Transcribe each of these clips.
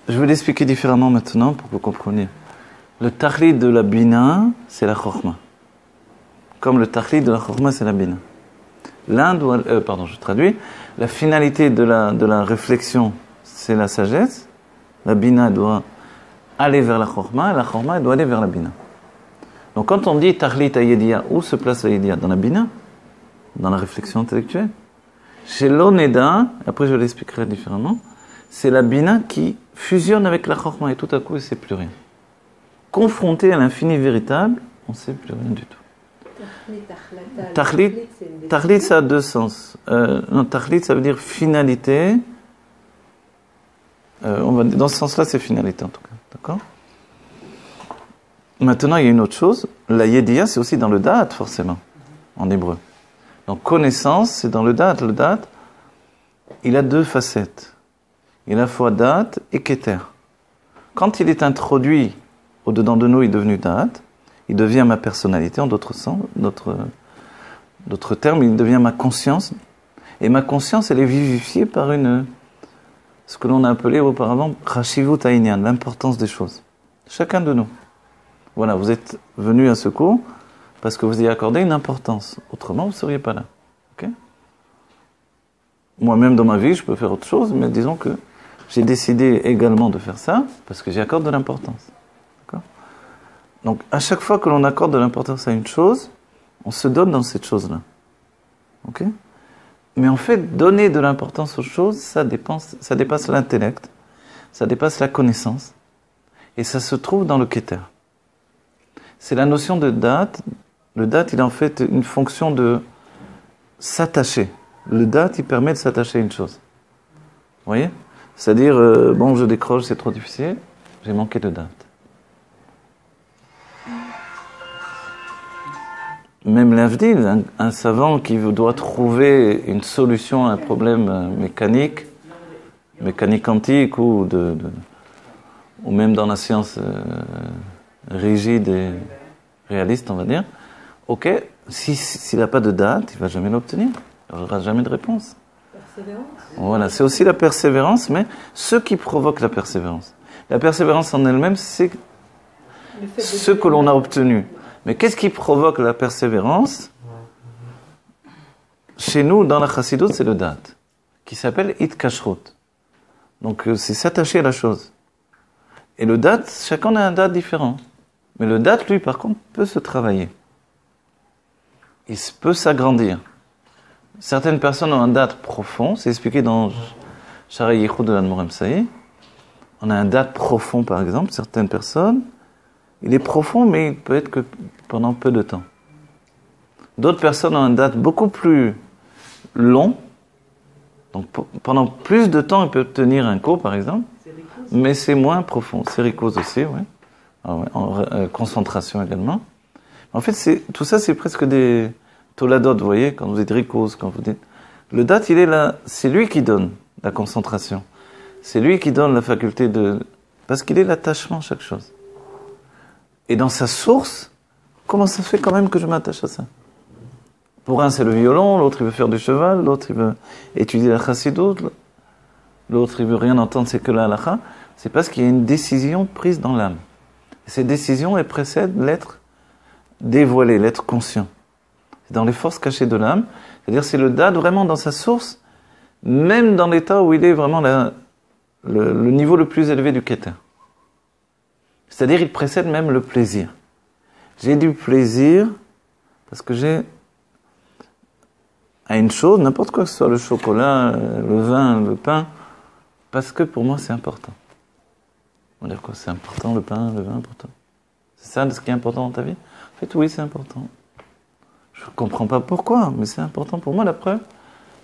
Je vais l'expliquer différemment maintenant pour que vous compreniez. Le takhlit de la bina, c'est la chokhma. Comme le takhlit de la chokhma, c'est la bina. Je traduis. La finalité de la réflexion, c'est la sagesse. La bina doit aller vers la chokhma, et la chokhma doit aller vers la bina. Donc quand on dit takhlit ayediya, où se place ayediya? Dans la bina, dans la réflexion intellectuelle. Chez l'oneda, après je l'expliquerai différemment, c'est la bina qui fusionne avec la chokhma et tout à coup, il ne sait plus rien. Confronté à l'infini véritable, on ne sait plus rien du tout. Takhlit, ça a deux sens. Takhlit, ça veut dire finalité. Dans ce sens-là, c'est finalité en tout cas. D'accord? Maintenant, il y a une autre chose. La yediya, c'est aussi dans le da'at, forcément, en hébreu. Donc, connaissance, c'est dans le da'at. Le da'at, il a deux facettes. Il a à la fois da'at et keter. Quand il est introduit au-dedans de nous, il est devenu da'at. Il devient ma personnalité, en d'autres termes, il devient ma conscience. Et ma conscience, elle est vivifiée par ce que l'on a appelé auparavant Chashivut Ha'inyan, l'importance des choses. Chacun de nous. Voilà, vous êtes venu à ce cours parce que vous y accordez une importance. Autrement, vous ne seriez pas là. Okay? Moi-même, dans ma vie, je peux faire autre chose, mais disons que j'ai décidé également de faire ça parce que j'y accorde de l'importance. D'accord? Donc, à chaque fois que l'on accorde de l'importance à une chose, on se donne dans cette chose-là. Ok? Mais en fait, donner de l'importance aux choses, ça dépasse l'intellect, ça dépasse la connaissance, et ça se trouve dans le keter. C'est la notion de date. Le date, il a en fait une fonction de s'attacher. Le date, il permet de s'attacher à une chose. Vous voyez? C'est-à-dire, je décroche, c'est trop difficile, j'ai manqué de date. Même l'avdil, un savant qui doit trouver une solution à un problème mécanique quantique ou même dans la science rigide et réaliste, on va dire, ok, s'il n'a pas de date, il ne va jamais l'obtenir. Il n'y aura jamais de réponse. Persévérance. Voilà, c'est aussi la persévérance, mais ce qui provoque la persévérance. La persévérance en elle-même, c'est ce que l'on a obtenu. Mais qu'est-ce qui provoque la persévérance? Chez nous, dans la chassidoute, c'est le date, qui s'appelle itkashrut. Donc, c'est s'attacher à la chose. Et le date, chacun a un date différent. Mais le date, lui, par contre, peut se travailler. Il peut s'agrandir. Certaines personnes ont un date profond, c'est expliqué dans Shaarei Yichud de l'Admor Emsaï. On a un date profond, par exemple, certaines personnes. Il est profond, mais il peut être que pendant peu de temps. D'autres personnes ont un date beaucoup plus long. Donc pendant plus de temps, il peut tenir un cours, par exemple. Mais c'est moins profond. C'est rikos aussi, oui. Concentration également. En fait, tout ça, c'est presque des toladot, vous voyez, quand vous dites rikos, quand vous dites... Le date, il est là, c'est lui qui donne la concentration. C'est lui qui donne la faculté de... Parce qu'il est l'attachement à chaque chose. Et dans sa source, comment ça se fait quand même que je m'attache à ça? Pour un, c'est le violon, l'autre, il veut faire du cheval, l'autre, il veut étudier la chassidoute, l'autre, il veut rien entendre, c'est que la halakha. C'est parce qu'il y a une décision prise dans l'âme. Et cette décision, elle précède l'être dévoilé, l'être conscient. C'est dans les forces cachées de l'âme. C'est-à-dire, c'est le dad vraiment dans sa source, même dans l'état où il est vraiment le niveau le plus élevé du keter. C'est-à-dire, il précède même le plaisir. J'ai du plaisir parce que j'ai à une chose, n'importe quoi que ce soit, le chocolat, le vin, le pain, parce que pour moi, c'est important. On va dire quoi? C'est important, le pain, le vin, important. C'est ça ce qui est important dans ta vie? En fait, oui, c'est important. Je ne comprends pas pourquoi, mais c'est important pour moi, la preuve.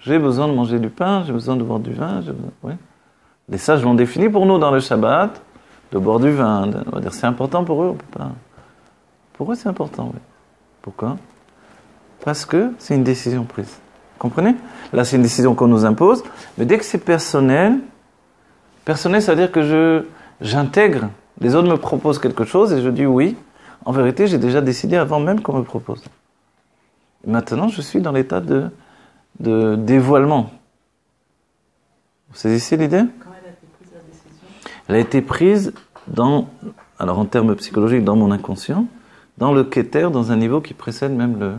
J'ai besoin de manger du pain, j'ai besoin de boire du vin. Oui. Les sages l'ont défini pour nous dans le Shabbat, de boire du vin. On va dire c'est important pour eux, on peut pas. Pour eux, c'est important, oui. Pourquoi? Parce que c'est une décision prise. Comprenez? Là, c'est une décision qu'on nous impose, mais dès que c'est personnel, ça veut dire que j'intègre, les autres me proposent quelque chose et je dis oui. En vérité, j'ai déjà décidé avant même qu'on me propose. Et maintenant, je suis dans l'état de dévoilement. Vous saisissez l'idée? Quand elle a prise la décision. Elle a été prise alors en termes psychologiques, dans mon inconscient, dans le Keter, dans un niveau qui précède même le...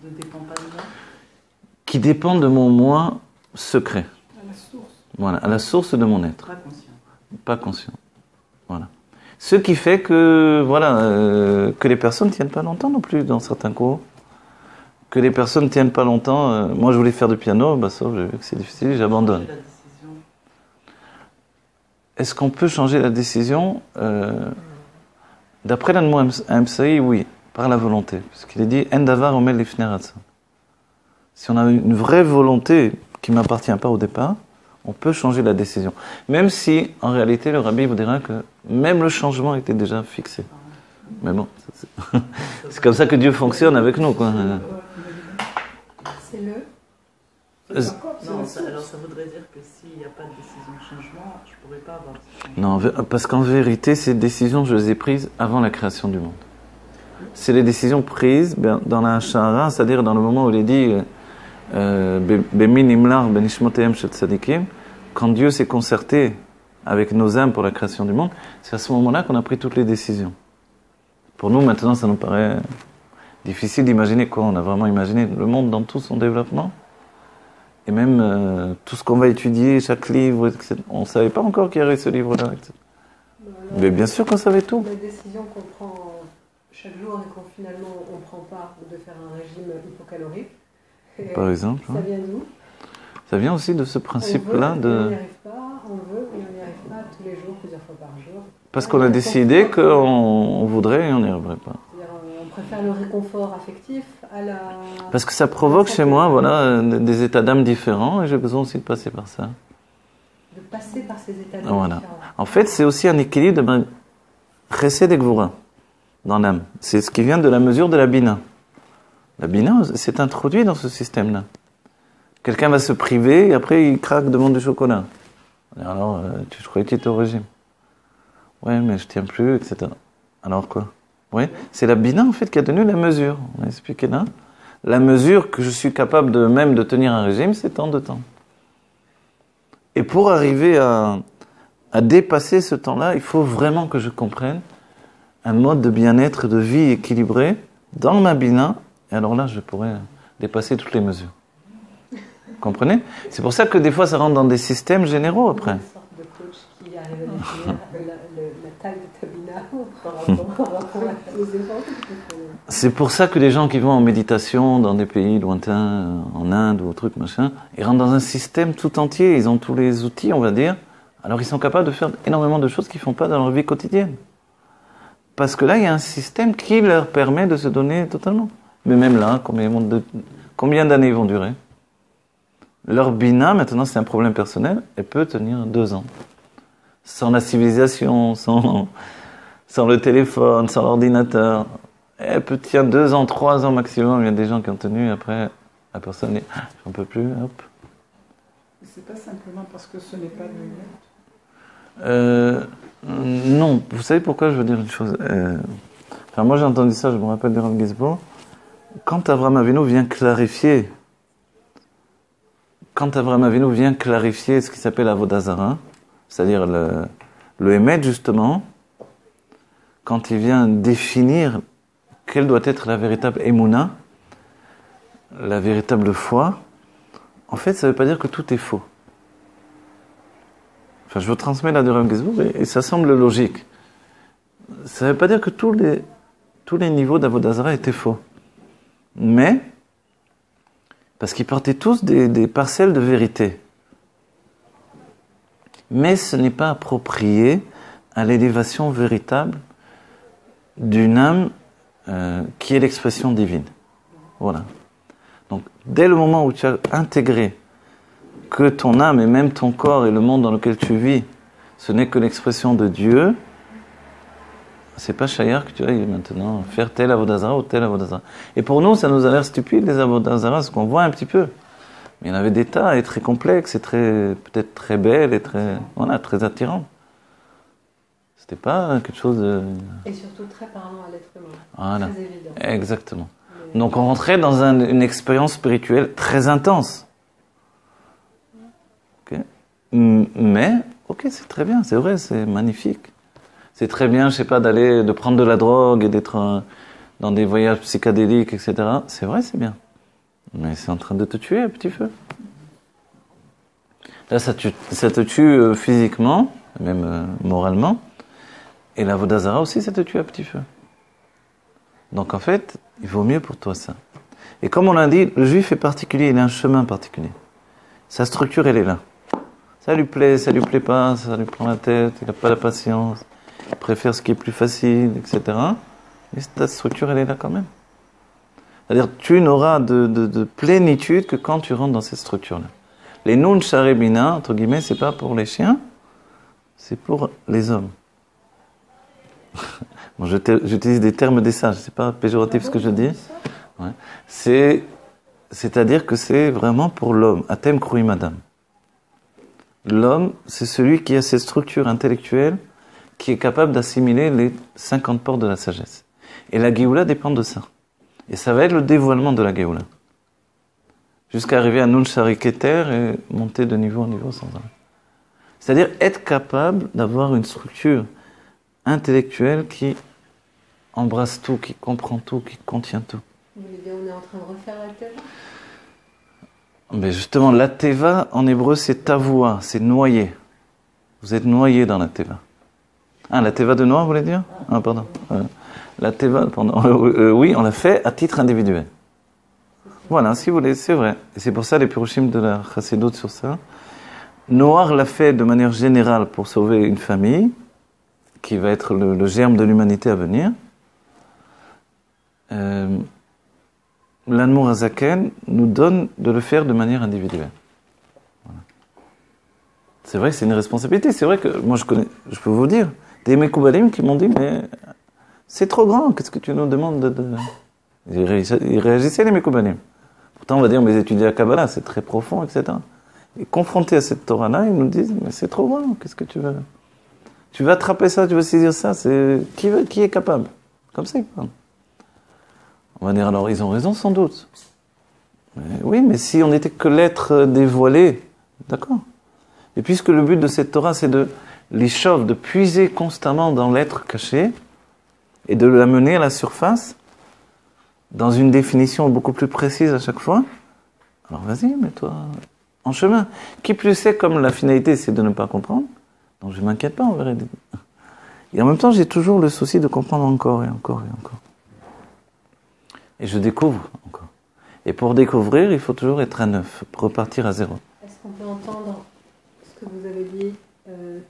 Qui ne dépend pas de moi. Qui dépend de mon moi secret. À la source. Voilà, à la source de mon être. Pas conscient. Pas conscient. Voilà. Ce qui fait que, que les personnes ne tiennent pas longtemps non plus dans certains cours. Que les personnes ne tiennent pas longtemps. Moi, je voulais faire du piano, ça, j'ai vu que c'est difficile, j'abandonne. Est-ce qu'on peut changer la décision D'après l'Anmo Amsaï, oui, par la volonté. Parce qu'il est dit « Endavar omel lifnei ratzon ». Si on a une vraie volonté qui ne m'appartient pas au départ, on peut changer la décision. Même si, en réalité, le rabbi vous dira que même le changement était déjà fixé. Mais bon, c'est comme ça que Dieu fonctionne avec nous, quoi. C'est le... Non, alors ça voudrait dire que s'il n'y a pas de décision de changement, je ne pourrais pas avoir ce changement. Non, parce qu'en vérité, ces décisions, je les ai prises avant la création du monde. C'est les décisions prises dans la Shahara, c'est-à-dire dans le moment où il est dit Bemin imlar benishmotehem shel tzadikim, quand Dieu s'est concerté avec nos âmes pour la création du monde, c'est à ce moment-là qu'on a pris toutes les décisions. Pour nous, maintenant, ça nous paraît difficile d'imaginer quoi. On a vraiment imaginé le monde dans tout son développement. Et même tout ce qu'on va étudier, chaque livre, etc. On ne savait pas encore qu'il y avait ce livre-là. Etc. Mais bien sûr qu'on savait tout. La décision qu'on prend chaque jour et qu'on finalement on ne prend pas de faire un régime hypocalorique. Par exemple. Ça vient d'où? Ça vient aussi de ce principe-là de... On n'y arrive pas, on veut, mais on n'y arrive pas tous les jours, plusieurs fois par jour. Parce qu'on a décidé qu'on voudrait et on n'y arriverait pas. On préfère le réconfort affectif à la... Parce que ça provoque chez moi des états d'âme différents et j'ai besoin aussi de passer par ça. De passer par ces états d'âme différents. En fait, c'est aussi un équilibre de chesed et gvura dans l'âme. C'est ce qui vient de la mesure de la bina. La bina s'est introduit dans ce système-là. Quelqu'un va se priver et après il craque, demande du chocolat. Alors, je croyais que tu étais au régime. Ouais, mais je tiens plus, etc. Alors quoi? Oui, c'est la bina en fait qui a donné la mesure. On a expliqué là. La mesure que je suis capable de tenir un régime, c'est tant de temps. Et pour arriver à dépasser ce temps-là, il faut vraiment que je comprenne un mode de bien-être, de vie équilibré dans ma bina. Et alors là, je pourrais dépasser toutes les mesures. Vous comprenez? C'est pour ça que des fois, ça rentre dans des systèmes généraux après. Une sorte de coach qui arrive à définir la taille de ta bina par rapport aux efforts. C'est pour ça que les gens qui vont en méditation dans des pays lointains, en Inde ou au truc machin, ils rentrent dans un système tout entier. Ils ont tous les outils, on va dire. Alors ils sont capables de faire énormément de choses qu'ils ne font pas dans leur vie quotidienne. Parce que là, il y a un système qui leur permet de se donner totalement. Mais même là, combien d'années ils vont durer? Leur bina, maintenant c'est un problème personnel, elle peut tenir 2 ans. Sans la civilisation, sans le téléphone, sans l'ordinateur. Elle peut tenir 2 ans, 3 ans maximum. Il y a des gens qui ont tenu, après la personne dit « j'en peux plus, hop ». C'est pas simplement parce que ce n'est pas le non, vous savez pourquoi je veux dire une chose moi j'ai entendu ça, je me rappelle de Rav Gizbo. Quand Avraham Avinu vient clarifier ce qui s'appelle Avodah Zara, c'est-à-dire le Emet justement, quand il vient définir quelle doit être la véritable Emouna, la véritable foi, en fait ça ne veut pas dire que tout est faux. Enfin, je vous transmets la de Rav Gizbo et ça semble logique. Ça ne veut pas dire que tous les niveaux d'Avodah Zara étaient faux. Mais, parce qu'ils partaient tous des parcelles de vérité. Mais ce n'est pas approprié à l'élévation véritable d'une âme qui est l'expression divine. Voilà. Donc, dès le moment où tu as intégré que ton âme et même ton corps et le monde dans lequel tu vis, ce n'est que l'expression de Dieu, c'est pas chayar que tu ailles maintenant faire tel avodah zara ou tel avodah zara. Et pour nous, ça nous a l'air stupide, les avodah zara, ce qu'on voit un petit peu. Mais il y en avait des tas, et très complexes, et peut-être très belles, et très attirantes. C'était pas quelque chose de... Et surtout très parlant à l'être humain. Voilà. Très évident. Exactement. Donc on rentrait dans une expérience spirituelle très intense. Okay. Mais Ok, c'est très bien, c'est vrai, c'est magnifique. C'est très bien, je sais pas, de prendre de la drogue et d'être dans des voyages psychédéliques, etc. C'est vrai, c'est bien. Mais c'est en train de te tuer à petit feu. Là, ça te tue physiquement, même moralement. Et la Vodazara aussi, ça te tue à petit feu. Donc en fait, il vaut mieux pour toi ça. Et comme on l'a dit, le juif est particulier, il a un chemin particulier. Sa structure, elle est là. Ça lui plaît pas, ça lui prend la tête, il n'a pas la patience, il préfère ce qui est plus facile, etc. Mais ta structure, elle est là quand même. C'est-à-dire, tu n'auras de plénitude que quand tu rentres dans cette structure-là. Les nun sharebina, entre guillemets, c'est pas pour les chiens, c'est pour les hommes. Bon, j'utilise des termes des sages, c'est pas péjoratif ce que je dis. Ouais. C'est-à-dire que c'est vraiment pour l'homme. Atem krui madame. L'homme, c'est celui qui a cette structure intellectuelle qui est capable d'assimiler les 50 portes de la sagesse. Et la Géoula dépend de ça. Et ça va être le dévoilement de la Géoula. Jusqu'à arriver à Nun Shari Keter et monter de niveau en niveau sans arrêt. C'est-à-dire être capable d'avoir une structure intellectuelle qui embrasse tout, qui comprend tout, qui contient tout. Vous voulez dire on est en train de refaire la Teva? Mais justement, la Teva, en hébreu, c'est tavoua, c'est noyer. Vous êtes noyé dans la Teva. Ah, la Teva de Noir, vous voulez dire? Ah, pardon. La Teva, oui, on l'a fait à titre individuel. Voilà, si vous voulez, c'est vrai. Et c'est pour ça les Purushim de la Chassidut sur ça. Noir l'a fait de manière générale pour sauver une famille, qui va être le germe de l'humanité à venir. L'Admour Hazaken nous donne de le faire de manière individuelle. Voilà. C'est vrai que c'est une responsabilité. C'est vrai que moi je peux vous dire, des Mekoubalim qui m'ont dit mais c'est trop grand, qu'est-ce que tu nous demandes de... Ils réagissaient les Mekoubalim. Pourtant on va dire mais étudier la Kabbalah, c'est très profond, etc. Et confrontés à cette Torah-là, ils nous disent mais c'est trop grand, qu'est-ce que tu veux? Tu veux attraper ça, tu veux saisir ça, qui est capable? Comme ça ils parlent. On va dire alors ils ont raison sans doute. Mais, oui, mais si on n'était que l'être dévoilé, d'accord. Et puisque le but de cette Torah c'est de l'échauffer, de puiser constamment dans l'être caché et de l'amener à la surface dans une définition beaucoup plus précise à chaque fois, alors vas-y, mets-toi en chemin. Qui plus est, comme la finalité c'est de ne pas comprendre, donc je ne m'inquiète pas, on verra. Et en même temps, j'ai toujours le souci de comprendre encore et encore et encore. Et je découvre encore. Et pour découvrir, il faut toujours être à neuf, repartir à zéro. Est-ce qu'on peut entendre ce que vous avez dit,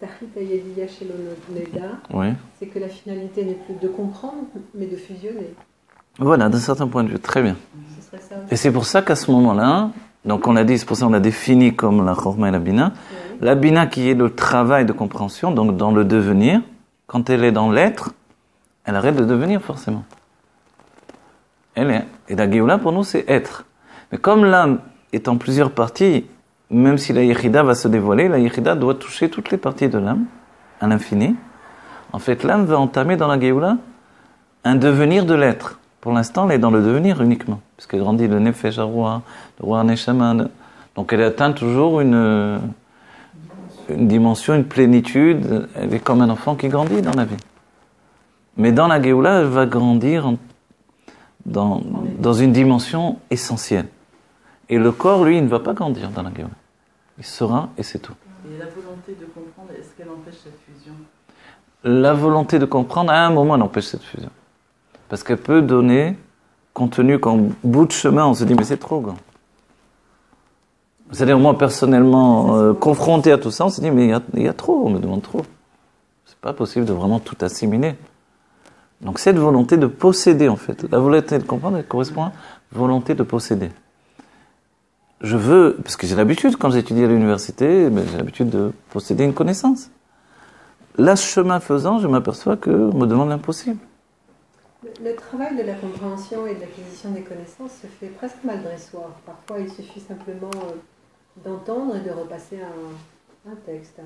Tachit Ayediya Sheloneda, oui. C'est que la finalité n'est plus de comprendre, mais de fusionner. Voilà, d'un certain point de vue, très bien. Ce serait ça aussi. Et c'est pour ça qu'à ce moment-là, donc on a dit, c'est pour ça qu'on l'a défini comme la Chorma et la Bina. Oui. La Bina qui est le travail de compréhension, donc dans le devenir, quand elle est dans l'être, elle arrête de devenir forcément. Elle est. Et la Géoula pour nous c'est être. Mais comme l'âme est en plusieurs parties, même si la Yechida va se dévoiler, la Yechida doit toucher toutes les parties de l'âme, à l'infini. En fait, l'âme va entamer dans la Géoula un devenir de l'être. Pour l'instant, elle est dans le devenir uniquement, puisqu'elle grandit le Nefesh Arwa, le Roi Neshama. Donc elle atteint toujours une dimension, une plénitude. Elle est comme un enfant qui grandit dans la vie. Mais dans la Géoula, elle va grandir dans une dimension essentielle. Et le corps, lui, il ne va pas grandir dans la Géoula. Il sera et c'est tout. Et la volonté de comprendre, est-ce qu'elle empêche cette fusion? La volonté de comprendre, à un moment, elle empêche cette fusion. Parce qu'elle peut donner, compte tenu qu'en bout de chemin, on se dit, mais c'est trop grand. C'est-à-dire, moi, personnellement, confronté à tout ça, on se dit, mais il y a trop, on me demande trop. C'est pas possible de vraiment tout assimiler. Donc, cette volonté de posséder, en fait, la volonté de comprendre, elle correspond à la volonté de posséder. Je veux, parce que j'ai l'habitude, quand j'étudie à l'université, j'ai l'habitude de posséder une connaissance. Là, chemin faisant, je m'aperçois qu'on me demande l'impossible. Le travail de la compréhension et de l'acquisition des connaissances se fait presque malgré soi. Parfois, il suffit simplement d'entendre et de repasser un texte.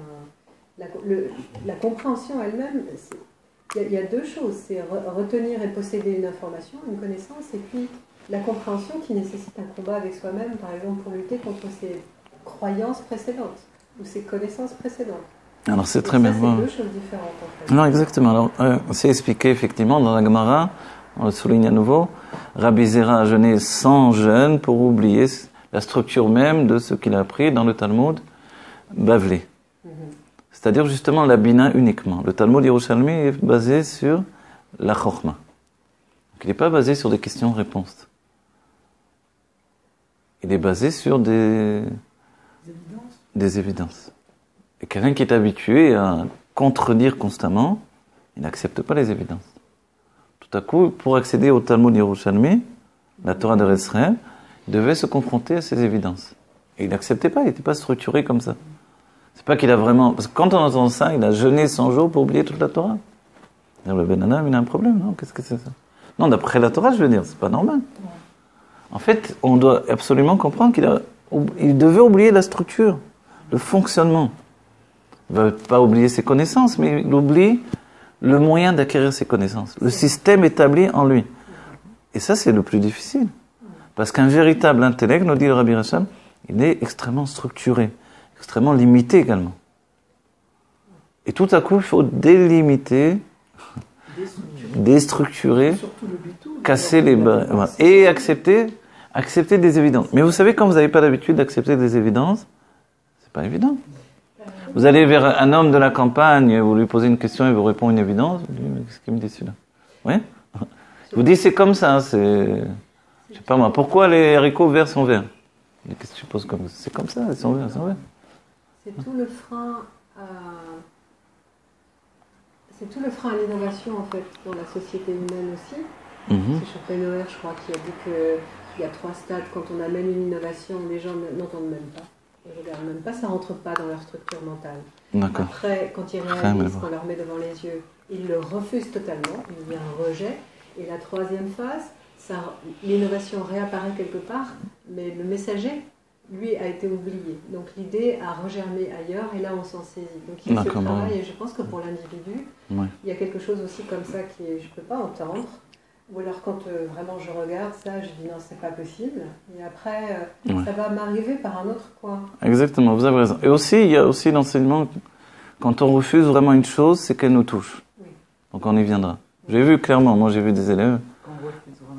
La compréhension elle-même, il y a deux choses. C'est retenir et posséder une information, une connaissance, et puis la compréhension qui nécessite un combat avec soi-même, par exemple, pour lutter contre ses croyances précédentes ou ses connaissances précédentes. Alors c'est très bien. C'est deux choses différentes en fait. Non, exactement. Alors, c'est expliqué effectivement dans la Gemara, on le souligne à nouveau, Rabbi Zera a jeûné sans jeûne pour oublier la structure même de ce qu'il a appris dans le Talmud Bavli. C'est-à-dire justement la Bina uniquement. Le Talmud Yerushalmi est basé sur la Chokhma. Donc, il n'est pas basé sur des questions-réponses. Il est basé sur des évidences. Et quelqu'un qui est habitué à contredire constamment, il n'accepte pas les évidences. Tout à coup, pour accéder au Talmud Yerushalmi, la Torah de Israël, il devait se confronter à ces évidences. Et il n'acceptait pas, il n'était pas structuré comme ça. C'est pas qu'il a vraiment... Parce que quand on entend ça, il a jeûné 100 jours pour oublier toute la Torah. Le Ben Adam, il a un problème, non? Qu'est-ce que c'est ça? Non, d'après la Torah, je veux dire, c'est pas normal. En fait, on doit absolument comprendre qu'il devait oublier la structure, le fonctionnement. Il ne va pas oublier ses connaissances, mais il oublie le moyen d'acquérir ses connaissances, le système établi en lui. Et ça, c'est le plus difficile. Parce qu'un véritable intellect, nous dit le Rabbi Racham, il est extrêmement structuré, extrêmement limité également. Et tout à coup, il faut délimiter, déstructurer, casser les barrières et accepter des évidences. Mais vous savez, quand vous n'avez pas l'habitude d'accepter des évidences, c'est pas évident. Vous allez vers un homme de la campagne, vous lui posez une question et vous répond une évidence, vous dites, mais qu'est-ce qu'il me dit celui-là? Oui? Vous dites, c'est comme ça, c'est... Je sais pas moi, pourquoi les haricots verts sont verts? Qu'est-ce que tu poses comme ça? C'est comme ça, ils sont verts, ils sont verts. C'est tout le frein à l'innovation en fait dans la société humaine aussi. C'est Schopenhauer, je crois, qui a dit qu'il y a 3 stades. Quand on amène une innovation, les gens n'entendent même pas. Ils ne regardent même pas, ça ne rentre pas dans leur structure mentale. D'accord. Après, quand ils réalisent qu'on leur met devant les yeux, ils le refusent totalement, il y a un rejet. Et la 3e phase, l'innovation réapparaît quelque part, mais le messager, lui, a été oublié. Donc l'idée a regermé ailleurs, et là on s'en saisit. Donc il y a ce travail, et je pense que pour l'individu, il y a quelque chose aussi comme ça que je ne peux pas entendre. Ou alors quand vraiment je regarde ça, je dis non, c'est pas possible. Et après, ça va m'arriver par un autre coin. Exactement, vous avez raison. Et aussi, il y a aussi l'enseignement, quand on refuse vraiment une chose, c'est qu'elle nous touche. Oui. Donc on y viendra. J'ai vu clairement, moi j'ai vu des élèves.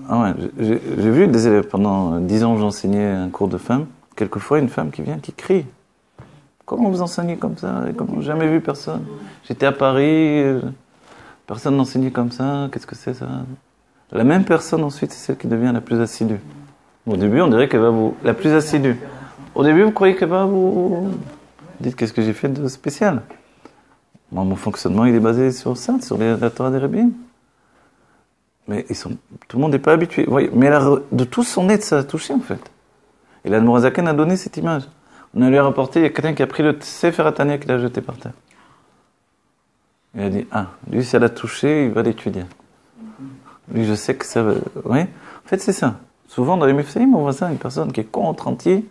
Ah ouais, j'ai vu des élèves, pendant 10 ans j'enseignais un cours de femmes. Quelquefois une femme qui vient, qui crie. Comment vous enseignez comme ça? J'ai jamais vu personne. J'étais à Paris, personne n'enseignait comme ça. Qu'est-ce que c'est ça? La même personne ensuite, c'est celle qui devient la plus assidue. Au début, on dirait qu'elle va vous... La plus assidue. Au début, vous croyez qu'elle va vous... Dites, qu'est-ce que j'ai fait de spécial? Moi, mon fonctionnement, il est basé sur ça, sur la Torah des rabbins. Mais tout le monde n'est pas habitué. Vous voyez, mais de tout son être, ça a touché, en fait. Et l'Admor HaZaken a donné cette image. On a lui rapporté, il y a quelqu'un qui a pris le Sefer HaTanya qu'il a jeté par terre. Il a dit, lui, ça l'a touché, il va l'étudier. Lui, je sais que ça va... Oui, en fait, c'est ça. Souvent, dans les Mifsaïm, on voit ça, une personne qui est contre, anti,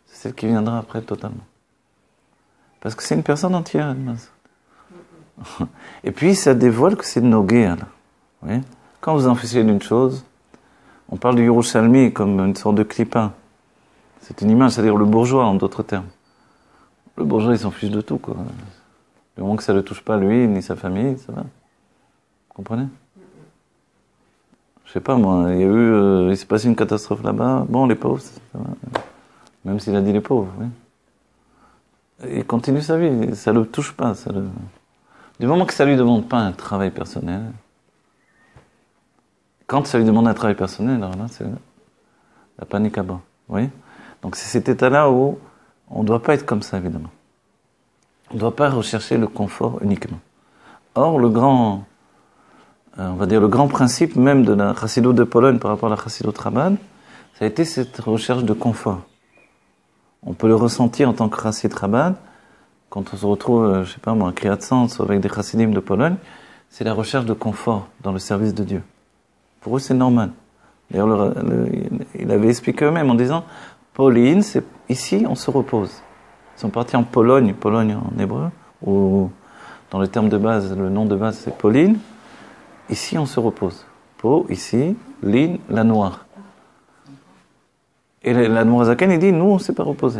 c'est celle qui viendra après totalement. Parce que c'est une personne entière, et puis, ça dévoile que c'est Nogéa, là. Oui. Quand vous en faites d'une chose, on parle du Yerushalmi comme une sorte de clipin. C'est une image, c'est-à-dire le bourgeois, en d'autres termes. Le bourgeois, il s'en fiche de tout, quoi. Du moment que ça ne le touche pas, lui, ni sa famille, ça va. Vous comprenez? Je sais pas, moi, il s'est passé une catastrophe là-bas. Bon, les pauvres, ça va. Même s'il a dit les pauvres, oui. Il continue sa vie, ça ne le touche pas. Du moment que ça ne lui demande pas un travail personnel, quand ça lui demande un travail personnel, alors là, c'est la panique à bord. Vous voyez? Donc c'est cet état-là où on ne doit pas être comme ça, évidemment. On ne doit pas rechercher le confort uniquement. Or, on va dire le grand principe même de la Chassidut de Pologne par rapport à la Chassidut Chabad, ça a été cette recherche de confort. On peut le ressentir en tant que Chassid Chabad, quand on se retrouve, je sais pas moi, à Kriyat Sens avec des Chassidim de Pologne, c'est la recherche de confort dans le service de Dieu. Pour eux, c'est normal. D'ailleurs, il avait expliqué eux-mêmes en disant, Pauline, c'est ici, on se repose. Ils sont partis en Pologne en hébreu, ou dans le terme de base, le nom de base, c'est Pauline. Ici, on se repose. Po, ici, Lin, la noire. Et l'Admor HaZaken, il dit, nous, on ne s'est pas reposé.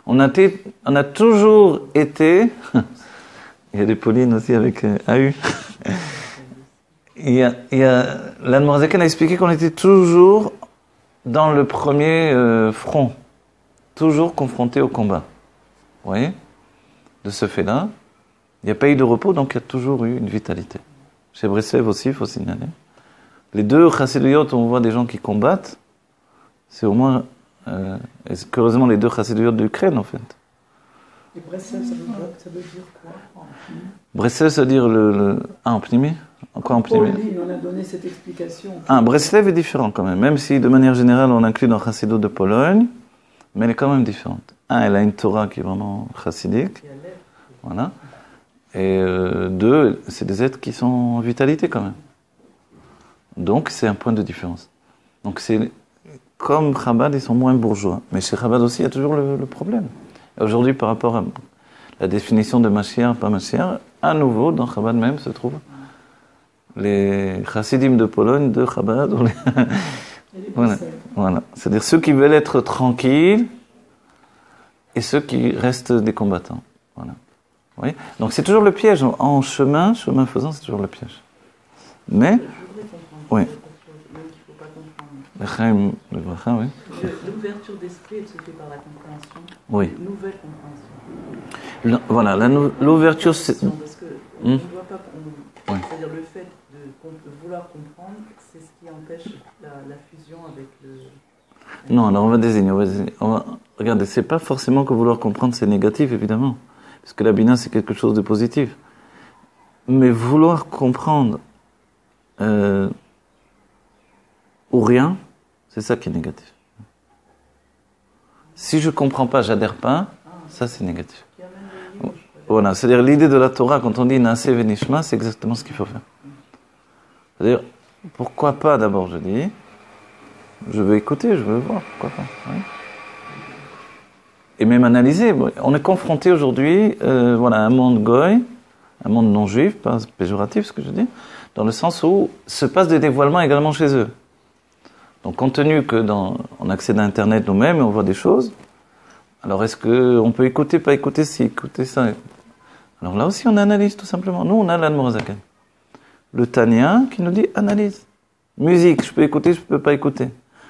On a toujours été Il y a des Paulines aussi avec AU. L'Admorazaken a expliqué qu'on était toujours dans le premier front, toujours confronté au combat. Vous voyez? De ce fait-là, il n'y a pas eu de repos, donc il y a toujours eu une vitalité. Chez Breslev aussi, il faut signaler. Les deux chassidiyot où on voit des gens qui combattent, c'est au moins, heureusement, les deux chassidiyot d'Ukraine, en fait. Et Breslev, ça veut dire quoi en pnimi? Breslev, ça veut dire en pnimi? Quoi en pnimi? Paul, on a donné cette explication. Breslev est différent quand même si de manière générale on inclut dans Chassidut de Pologne, mais elle est quand même différente. Elle a une Torah qui est vraiment chassidique. Voilà. Et deux, c'est des êtres qui sont en vitalité quand même. Donc c'est un point de différence. Donc c'est comme Chabad, ils sont moins bourgeois. Mais chez Chabad aussi, il y a toujours le problème. Et aujourd'hui, par rapport à la définition de Mashiach, pas Mashiach, à nouveau, dans Chabad même se trouvent les chassidim de Pologne, de Chabad. Voilà. C'est-à-dire ceux qui veulent être tranquilles et ceux qui restent des combattants. Voilà. Oui. Donc c'est toujours le piège. En chemin faisant, c'est toujours le piège. Mais, oui. L'ouverture d'esprit, elle se fait par la compréhension. Oui. Une nouvelle compréhension. Voilà, l'ouverture, c'est. Parce que on ne doit pas. C'est-à-dire le fait de vouloir comprendre, c'est ce qui empêche la fusion avec le. Non, alors on va désigner. Regardez, c'est pas forcément que vouloir comprendre c'est négatif, évidemment. Parce que la bina, c'est quelque chose de positif. Mais vouloir comprendre ou rien, c'est ça qui est négatif. Si je comprends pas, j'adhère pas, ça c'est négatif. Voilà, c'est-à-dire l'idée de la Torah, quand on dit Naaseh Venishma, c'est exactement ce qu'il faut faire. C'est-à-dire, pourquoi pas d'abord, je dis, je veux écouter, je veux voir, pourquoi pas. Oui. Et même analyser. On est confronté aujourd'hui à un monde goy, un monde non juif, pas péjoratif ce que je dis, dans le sens où se passe des dévoilements également chez eux. Donc compte tenu que on accède à Internet nous-mêmes et on voit des choses, alors est-ce qu'on peut écouter, pas écouter, si écouter ça? Alors là aussi on analyse tout simplement. Nous on a l'Admorazaken. Le Tanya qui nous dit analyse. Musique, je peux écouter, je peux pas écouter.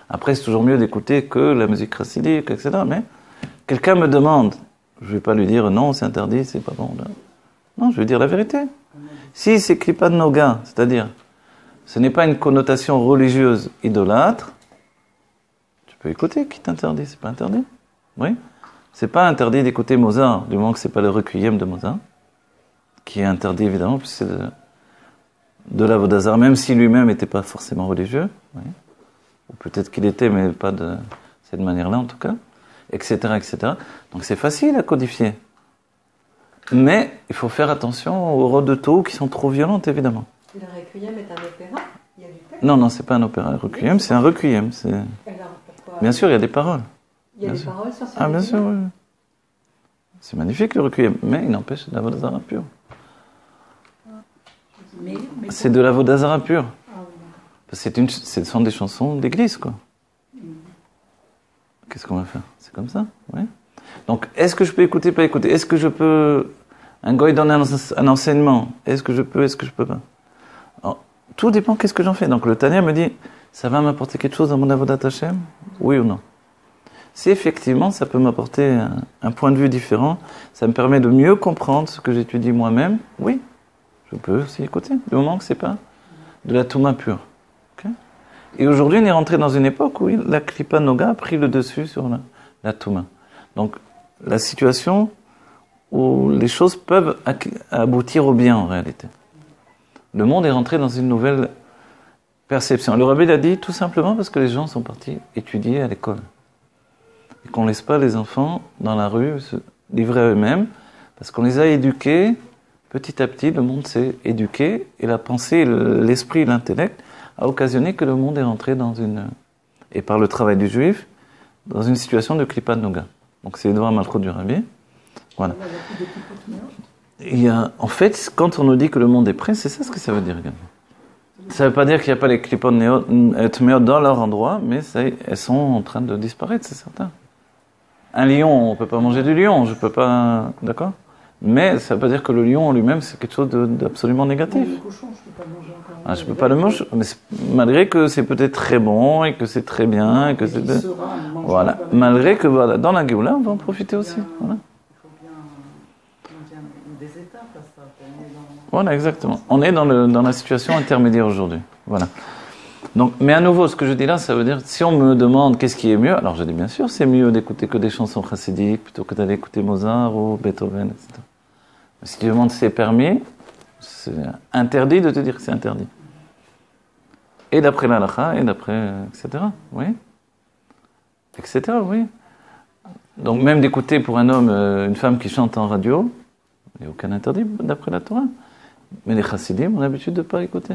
Après c'est toujours mieux d'écouter que la musique chassidique, etc. Mais quelqu'un me demande, je vais pas lui dire non c'est interdit, c'est pas bon. Non, je vais dire la vérité. Si c'est Klipat Noga, c'est-à-dire ce n'est pas une connotation religieuse idolâtre, tu peux écouter, qui t'interdit, c'est pas interdit. Oui. C'est pas interdit d'écouter Mozart, du moment que c'est pas le requiem de Mozart, qui est interdit évidemment, puisque c'est de l'Avodazara, même si lui-même n'était pas forcément religieux, oui. Ou peut-être qu'il était, mais pas de cette manière-là en tout cas, etc., etc. Donc c'est facile à codifier. Mais il faut faire attention aux rodotos qui sont trop violentes, évidemment. Le requiem est un opéra? Il y a du texte? Non, c'est pas un opéra. Le requiem, c'est un requiem. Alors, pourquoi? Bien sûr, il y a des paroles. Il y a des paroles sur ce requiem. Bien sûr, oui. C'est magnifique le requiem, mais il n'empêche de l'Avodazara pure. C'est de l'Avodazara pure. Ce sont des chansons d'église, quoi. Qu'est-ce qu'on va faire? C'est comme ça, oui. Donc, est-ce que je peux écouter, pas écouter? Est-ce que je peux... Un goy donne un enseignement. Est-ce que je peux pas? Alors, tout dépend qu'est-ce que j'en fais. Donc le Tanya me dit, ça va m'apporter quelque chose dans mon Avodat Hashem? Oui ou non? Si effectivement ça peut m'apporter un point de vue différent, ça me permet de mieux comprendre ce que j'étudie moi-même, oui, je peux aussi écouter, du moment que c'est pas de la Touma pure. Okay? Et aujourd'hui on est rentré dans une époque où la Klipa Noga a pris le dessus sur la Touma. Donc la situation où les choses peuvent aboutir au bien en réalité. Le monde est rentré dans une nouvelle perception. Le Rabbi l'a dit tout simplement parce que les gens sont partis étudier à l'école. Et qu'on ne laisse pas les enfants dans la rue se livrer à eux-mêmes, parce qu'on les a éduqués, petit à petit le monde s'est éduqué, et la pensée, l'esprit, l'intellect a occasionné que le monde est rentré dans et par le travail du juif, dans une situation de Klipat Noga. Donc c'est devant Malchut du Rabbi. Voilà. En fait, quand on nous dit que le monde est prêt, c'est ça ce que ça veut dire également. Ça ne veut pas dire qu'il n'y a pas les klipot tmeot dans leur endroit, mais elles sont en train de disparaître, c'est certain. Un lion, on ne peut pas manger du lion, je peux pas... D'accord? Mais ça ne veut pas dire que le lion en lui-même, c'est quelque chose d'absolument négatif. Le cochon, je ne peux pas manger encore. Ah, je peux pas le manger, mais malgré que c'est peut-être très bon et que c'est très bien et que c'est voilà, malgré que voilà, dans la Géoula, on va en profiter aussi. Voilà. Il faut bien des étapes à ça. Voilà, exactement. On est dans la situation intermédiaire aujourd'hui. Voilà. Donc, mais à nouveau, ce que je dis là, ça veut dire, si on me demande qu'est-ce qui est mieux, alors je dis bien sûr, c'est mieux d'écouter que des chansons chassidiques plutôt que d'aller écouter Mozart ou Beethoven, etc. Mais si tu demandes si c'est permis, c'est interdit de te dire que c'est interdit. Et d'après l'halakha, et d'après, etc. Oui. Etc. Oui. Donc même d'écouter pour un homme une femme qui chante en radio, il n'y a aucun interdit d'après la Torah. Mais les chassidim ont l'habitude de ne pas écouter.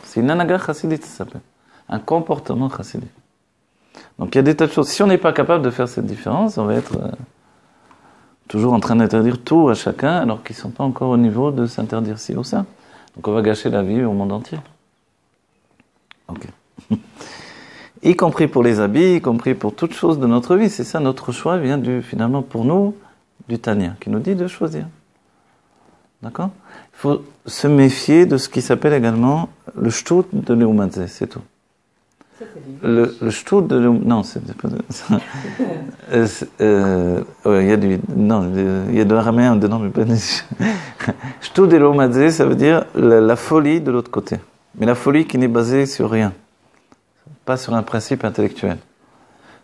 C'est une anaga chassidite, ça s'appelle. Un comportement chassidique. Donc il y a des tas de choses. Si on n'est pas capable de faire cette différence, on va être toujours en train d'interdire tout à chacun, alors qu'ils ne sont pas encore au niveau de s'interdire ci ou ça. Donc on va gâcher la vie au monde entier. Ok. Y compris pour les habits, y compris pour toutes choses de notre vie. C'est ça, notre choix vient finalement pour nous du Tanya, qui nous dit de choisir. D'accord ? Il faut se méfier de ce qui s'appelle également le shtut de l'Eumadze, c'est tout. Le shtut de l'Eumadze, non, c'est pas ça. Il y a de l'araméen dedans, mais pas de shtut de l'Eumadze, ça veut dire la folie de l'autre côté. Mais la folie qui n'est basée sur rien. Pas sur un principe intellectuel.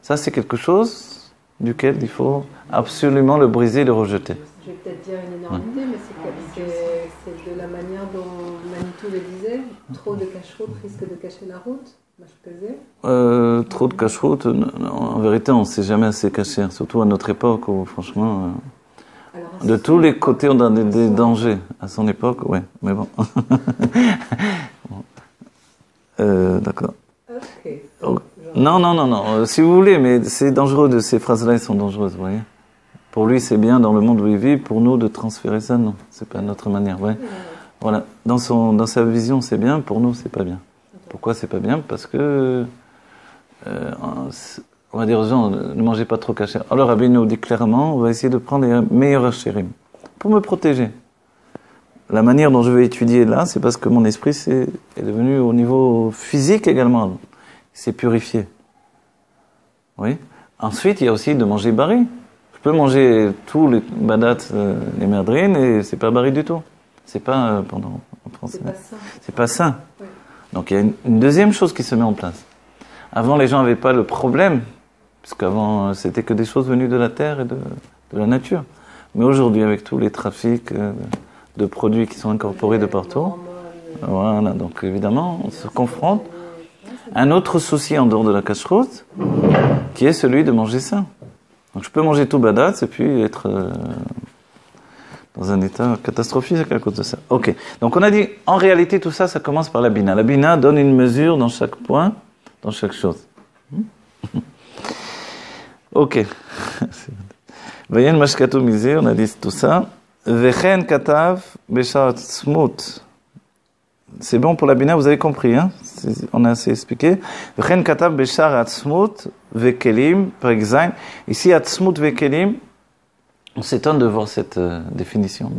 Ça, c'est quelque chose duquel il faut absolument le briser et le rejeter. Je vais peut-être dire une énormité, mais c'est de la manière dont Manitou le disait. Trop de cache-route risque de cacher la route. Moi, je pesais. Trop de cache-route, en vérité, on ne sait jamais assez cacher. Surtout à notre époque où, franchement, de tous les côtés, on a des dangers. À son époque, ouais, mais bon. D'accord. Okay. Non. Si vous voulez, mais c'est dangereux. Ces phrases-là, elles sont dangereuses, vous voyez. Pour lui, c'est bien dans le monde où il vit. Pour nous, de transférer ça, non. C'est pas notre manière, ouais. Voilà. Dans sa vision, c'est bien. Pour nous, c'est pas bien. Pourquoi c'est pas bien ? Parce que on va dire aux gens, ne mangez pas trop caché. Alors, Rabbi nous dit clairement, on va essayer de prendre les meilleurs hachérim pour me protéger. La manière dont je vais étudier là, c'est parce que mon esprit est devenu au niveau physique également. Il s'est purifié. Oui. Ensuite, il y a aussi de manger bari. Je peux manger tous les badat, les merdrines, et c'est pas bari du tout. C'est pas, pardon, en français. C'est pas sain. Oui. Donc il y a une deuxième chose qui se met en place. Avant, les gens n'avaient pas le problème, parce qu'avant, c'était que des choses venues de la terre et de la nature. Mais aujourd'hui, avec tous les trafics de produits qui sont incorporés de partout, voilà, donc évidemment, on se confronte à un autre souci en dehors de la cacheroute, qui est celui de manger sain. Donc je peux manger tout badat et puis être dans un état catastrophique à cause de ça. Ok, donc on a dit, en réalité, tout ça, ça commence par la bina. La bina donne une mesure dans chaque point, dans chaque chose. Ok. Vayen mashkato misé, on a dit tout ça. Vechen katav beshat smut. C'est bon pour la bina, vous avez compris, hein? On a assez expliqué. Vechen katav beshar atzmut vekelim, par exemple. Ici, atzmut vekelim, on s'étonne de voir cette définition.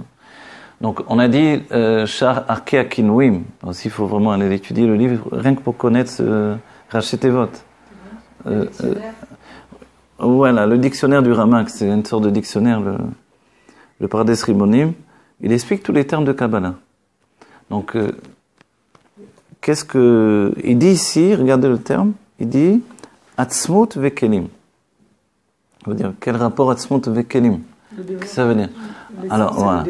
Donc, on a dit shar arkea kinuim. Aussi, il faut vraiment aller étudier le livre, rien que pour connaître Rashi Tevot. Voilà, le dictionnaire du Ramak, c'est une sorte de dictionnaire, le Pardes Rimonim. Il explique tous les termes de Kabbalah. Donc, qu'est-ce que il dit ici? Regardez le terme. Il dit atzmut vekelim. Ça veut dire quel rapport atzmut vekelim? Qu'est-ce que ça veut dire? Alors voilà.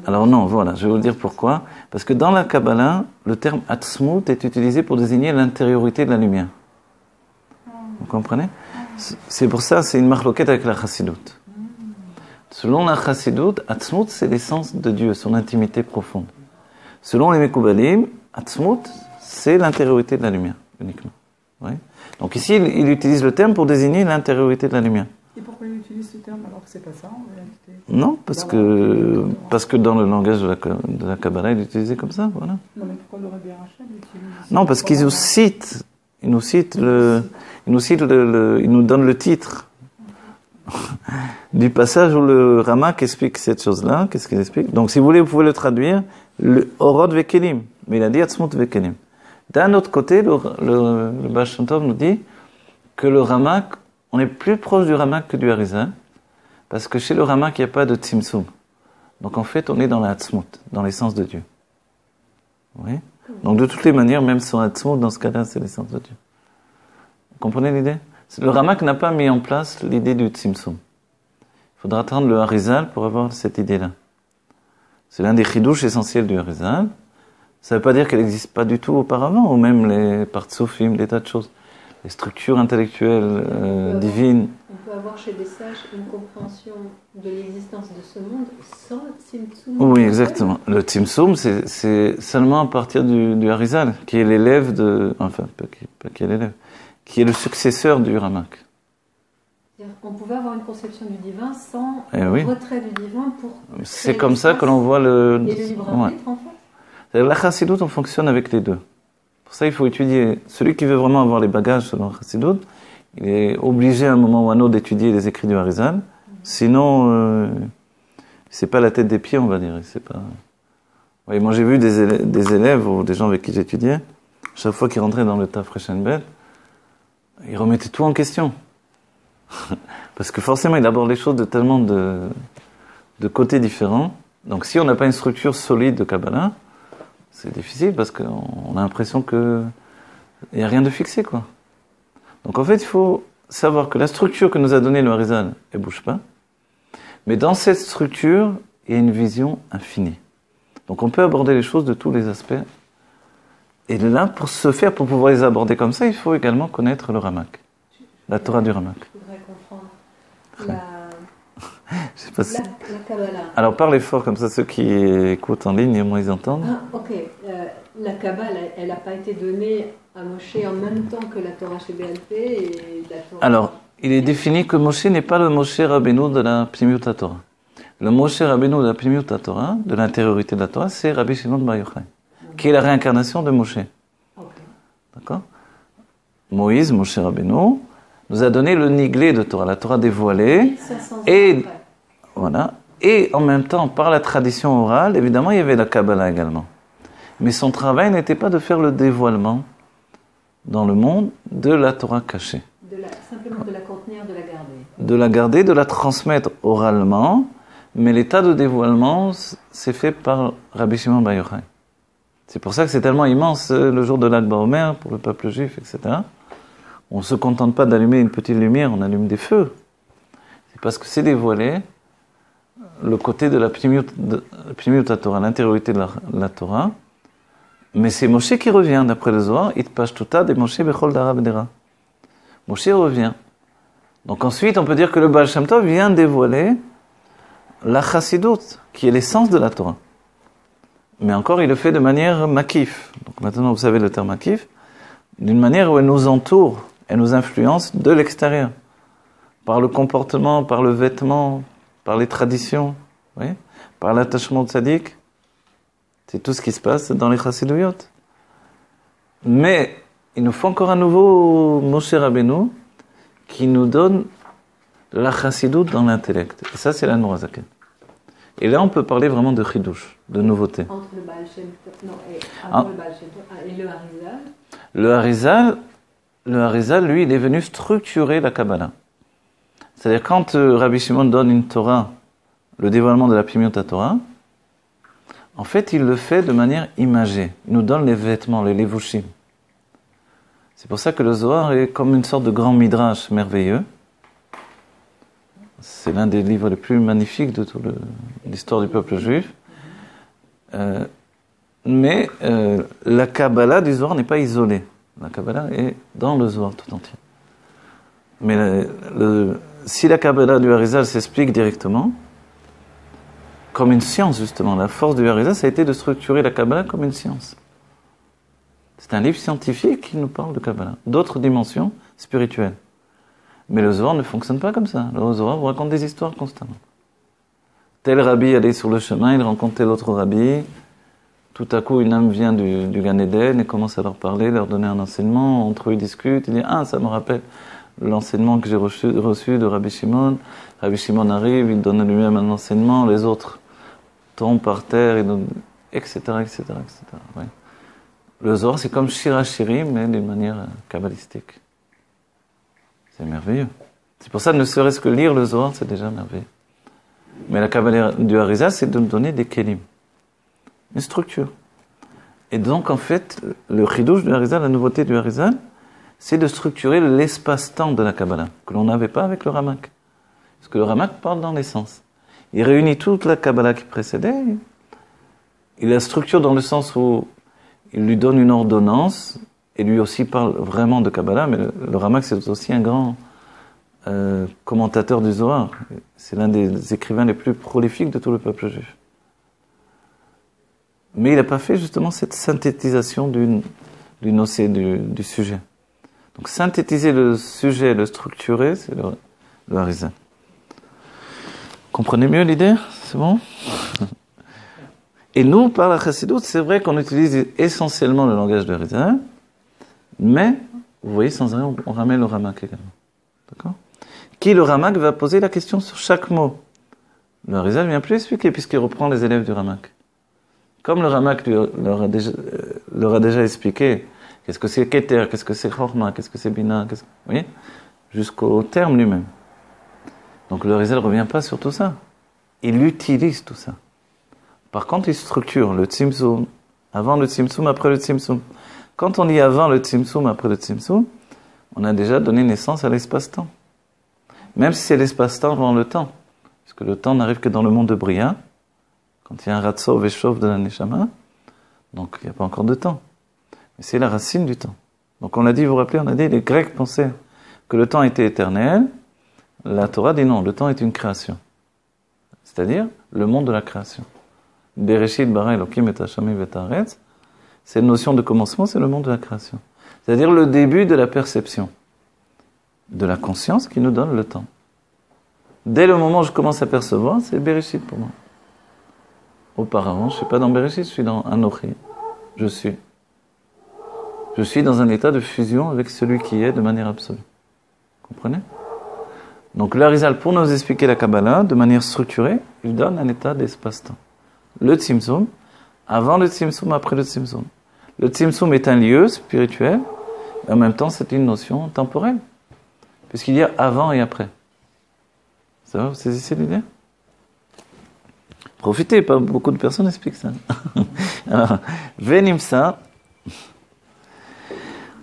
Alors non, voilà. Je vais vous dire pourquoi. Parce que dans la Kabbalah, le terme atzmut est utilisé pour désigner l'intériorité de la lumière. Vous comprenez? C'est pour ça, c'est une marloquette avec la chassidoute. Selon la chassidoute, atzmut, c'est l'essence de Dieu, son intimité profonde. Selon les Mekoubalim, atzmut, c'est l'intériorité de la lumière, uniquement. Oui. Donc ici, il utilise le terme pour désigner l'intériorité de la lumière. Et pourquoi il utilise ce terme alors que c'est pas ça en réalité? Non, parce que dans le langage de la Kabbalah, il est utilisé comme ça, voilà. Non, mais pourquoi le Rabbi Rachel utilise? Non, parce qu'il nous donne le titre. du passage où le Ramak explique cette chose-là. Qu'est-ce qu'il explique? Donc, si vous voulez, vous pouvez le traduire, le Orod Vekelim. Mais il a dit Atzmut Vekelim. D'un autre côté, le Baal Shem Tov nous dit que le Ramak, on est plus proche du Ramak que du Harizal, parce que chez le Ramak, il n'y a pas de Tzimtzum. Donc, en fait, on est dans la Atzmut, dans l'essence de Dieu. Oui? Donc, de toutes les manières, même sans Atzmut, dans ce cas-là, c'est l'essence de Dieu. Vous comprenez l'idée? Le Ramak n'a pas mis en place l'idée du Tzimtzum. Il faudra attendre le Harizal pour avoir cette idée-là. C'est l'un des chidouches essentiels du Harizal. Ça ne veut pas dire qu'elle n'existe pas du tout auparavant, ou même les partsofim, des tas de choses. Les structures intellectuelles divines. On peut avoir chez des sages une compréhension de l'existence de ce monde sans le Tzimtzum. Oui, exactement. Le Tzimtzum, c'est seulement à partir du Harizal, qui est l'élève de... Enfin, pas qui est l'élève, qui est le successeur du Ramak. On pouvait avoir une conception du divin sans oui. retrait du divin pour... C'est comme ça que l'on voit le... Et le libre arbitre, en fait. La Chassidoute, on fonctionne avec les deux. Pour ça, il faut étudier. Celui qui veut vraiment avoir les bagages selon la Chassidoute, il est obligé à un moment ou à un autre d'étudier les écrits du Harizal. Sinon, c'est pas la tête des pieds, on va dire. C'est pas... Oui, moi, j'ai vu des élèves ou des gens avec qui j'étudiais, chaque fois qu'ils rentraient dans le Taf Reichenbet, ils remettaient tout en question. Parce que forcément, il aborde les choses de tellement de côtés différents. Donc, si on n'a pas une structure solide de Kabbalah, c'est difficile parce qu'on a l'impression qu'il n'y a rien de fixé, quoi. Donc, en fait, il faut savoir que la structure que nous a donnée le Harizal, elle ne bouge pas. Mais dans cette structure, il y a une vision infinie. Donc, on peut aborder les choses de tous les aspects. Et là, pour ce faire, pour pouvoir les aborder comme ça, il faut également connaître le Ramak. La Torah du Ramak. Je voudrais comprendre Je sais pas si... la Kabbalah. Alors parlez fort, comme ça ceux qui écoutent en ligne, au moins ils entendent. Ah, ok. La Kabbalah, elle n'a pas été donnée à Moshe en même temps que la Torah chez BLP et la Torah... Alors, il est défini que Moshe n'est pas le Moshe Rabbeinu de la Pnimiut Torah. Le Moshe Rabbeinu de la Pnimiut Torah, de l'intériorité de la Torah, c'est Rabbi Shimon Bar Yochai, qui est la réincarnation de Moshe. Okay. D'accord? Moïse, Moshe Rabbeinu, nous a donné le niglé de Torah, la Torah dévoilée, et voilà, et en même temps, par la tradition orale, évidemment, il y avait la Kabbalah également. Mais son travail n'était pas de faire le dévoilement dans le monde de la Torah cachée. Simplement de la contenir, de la garder. De la garder, de la transmettre oralement, mais l'état de dévoilement, c'est fait par Rabbi Shimon Bar Yochai. C'est pour ça que c'est tellement immense le jour de l'Ag BaOmer pour le peuple juif, etc. On ne se contente pas d'allumer une petite lumière, on allume des feux. C'est parce que c'est dévoilé le côté de la Pnimiut Torah, l'intériorité de la Torah. Mais c'est Moshe qui revient, d'après le Zohar, Itpash Tuta de Moshe Bechol Dara B'Dera. Moshe revient. Donc ensuite, on peut dire que le Baal Shem Tov vient dévoiler la Chassidoute, qui est l'essence de la Torah. Mais encore, il le fait de manière makif. Donc maintenant, vous savez le terme makif, d'une manière où elle nous entoure, elle nous influence de l'extérieur. Par le comportement, par le vêtement, par les traditions, oui, par l'attachement de tzaddik. C'est tout ce qui se passe dans les chassidouyot. Mais il nous faut encore un nouveau Moshe Rabbeinu qui nous donne la chassidoute dans l'intellect. Et ça, c'est la Nourazaken. Et là, on peut parler vraiment de chidouche, de nouveauté. Entre le Baal Shem Tov, le Baal Shem Tov et le Harizal. Le Harizal, lui, il est venu structurer la Kabbalah. C'est-à-dire, quand Rabbi Shimon donne une Torah, le dévoilement de la Pnimiut Torah, en fait, il le fait de manière imagée. Il nous donne les vêtements, les levushim. C'est pour ça que le Zohar est comme une sorte de grand midrash merveilleux. C'est l'un des livres les plus magnifiques de toute l'histoire du peuple juif. Mais la Kabbalah du Zohar n'est pas isolée. La Kabbalah est dans le Zohar tout entier. Mais si la Kabbalah du Harizal s'explique directement, comme une science justement, la force du Harizal, ça a été de structurer la Kabbalah comme une science. C'est un livre scientifique qui nous parle de Kabbalah, d'autres dimensions spirituelles. Mais le Zohar ne fonctionne pas comme ça. Le Zohar vous raconte des histoires constamment. Tel rabbi allait sur le chemin, il rencontrait l'autre rabbi. Tout à coup, une âme vient du Gan Eden et commence à leur parler, leur donner un enseignement. Entre eux, ils discutent. Il dit « Ah, ça me rappelle l'enseignement que j'ai reçu de Rabbi Shimon. Rabbi Shimon arrive, il donne lui-même un enseignement, les autres tombent par terre, etc., etc., etc. Ouais. Le Zohar, c'est comme Shir HaShirim, mais d'une manière kabbalistique. C'est merveilleux. C'est pour ça, ne serait-ce que lire le Zohar, c'est déjà merveilleux. Mais la Kabbalah du Harizal, c'est de nous donner des kelim, une structure. Et donc, en fait, le chidouche du Harizal, la nouveauté du Harizal, c'est de structurer l'espace-temps de la Kabbalah, que l'on n'avait pas avec le Ramak. Parce que le Ramak parle dans l'essence. Il réunit toute la Kabbalah qui précédait. Il la structure dans le sens où il lui donne une ordonnance, et lui aussi parle vraiment de Kabbalah, mais le Ramak, c'est aussi un grand commentateur du Zohar. C'est l'un des écrivains les plus prolifiques de tout le peuple juif. Mais il n'a pas fait justement cette synthétisation du sujet. Donc synthétiser le sujet, le structurer, c'est le Harizal. Comprenez mieux l'idée? C'est bon? Et nous, par la Chassidoute, c'est vrai qu'on utilise essentiellement le langage de Harizal, mais, vous voyez, sans rien, on ramène le Ramak également. D'accord? Qui, le Ramak, va poser la question sur chaque mot. Le Harizal ne vient plus expliquer, puisqu'il reprend les élèves du Ramak. Comme le Ramak leur a déjà expliqué, qu'est-ce que c'est Keter, qu'est-ce que c'est Chorma, qu'est-ce que c'est Bina, vous voyez, jusqu'au terme lui-même. Donc le Harizal ne revient pas sur tout ça. Il utilise tout ça. Par contre, il structure le Tzimtzum, avant le Tzimtzum, après le Tzimtzum. Quand on dit avant le Tzimtzum, après le Tzimtzum, on a déjà donné naissance à l'espace-temps. Même si c'est l'espace-temps avant le temps. Parce que le temps n'arrive que dans le monde de Bria, quand il y a un Ratzov et Shov de la Neshama, donc il n'y a pas encore de temps. Mais c'est la racine du temps. Donc on l'a dit, vous vous rappelez, on a dit, les Grecs pensaient que le temps était éternel. La Torah dit non, le temps est une création. C'est-à-dire le monde de la création. Bereshit bara Elokim et Hashamim et Haaretz, cette notion de commencement, c'est le monde de la création. C'est-à-dire le début de la perception, de la conscience qui nous donne le temps. Dès le moment où je commence à percevoir, c'est Bereshit pour moi. Auparavant, je ne suis pas dans Bereshit, je suis dans Anochi. Je suis dans un état de fusion avec celui qui est de manière absolue. Comprenez? Donc l'Arizal, pour nous expliquer la Kabbalah de manière structurée, il donne un état d'espace-temps. Le Tzimtzum, avant le Tzimtzum, après le Tzimtzum. Le Tzimtzum est un lieu spirituel, et en même temps c'est une notion temporelle, puisqu'il y a avant et après. Ça va, vous saisissez l'idée? Profitez, pas beaucoup de personnes expliquent ça. Alors, Venimsa.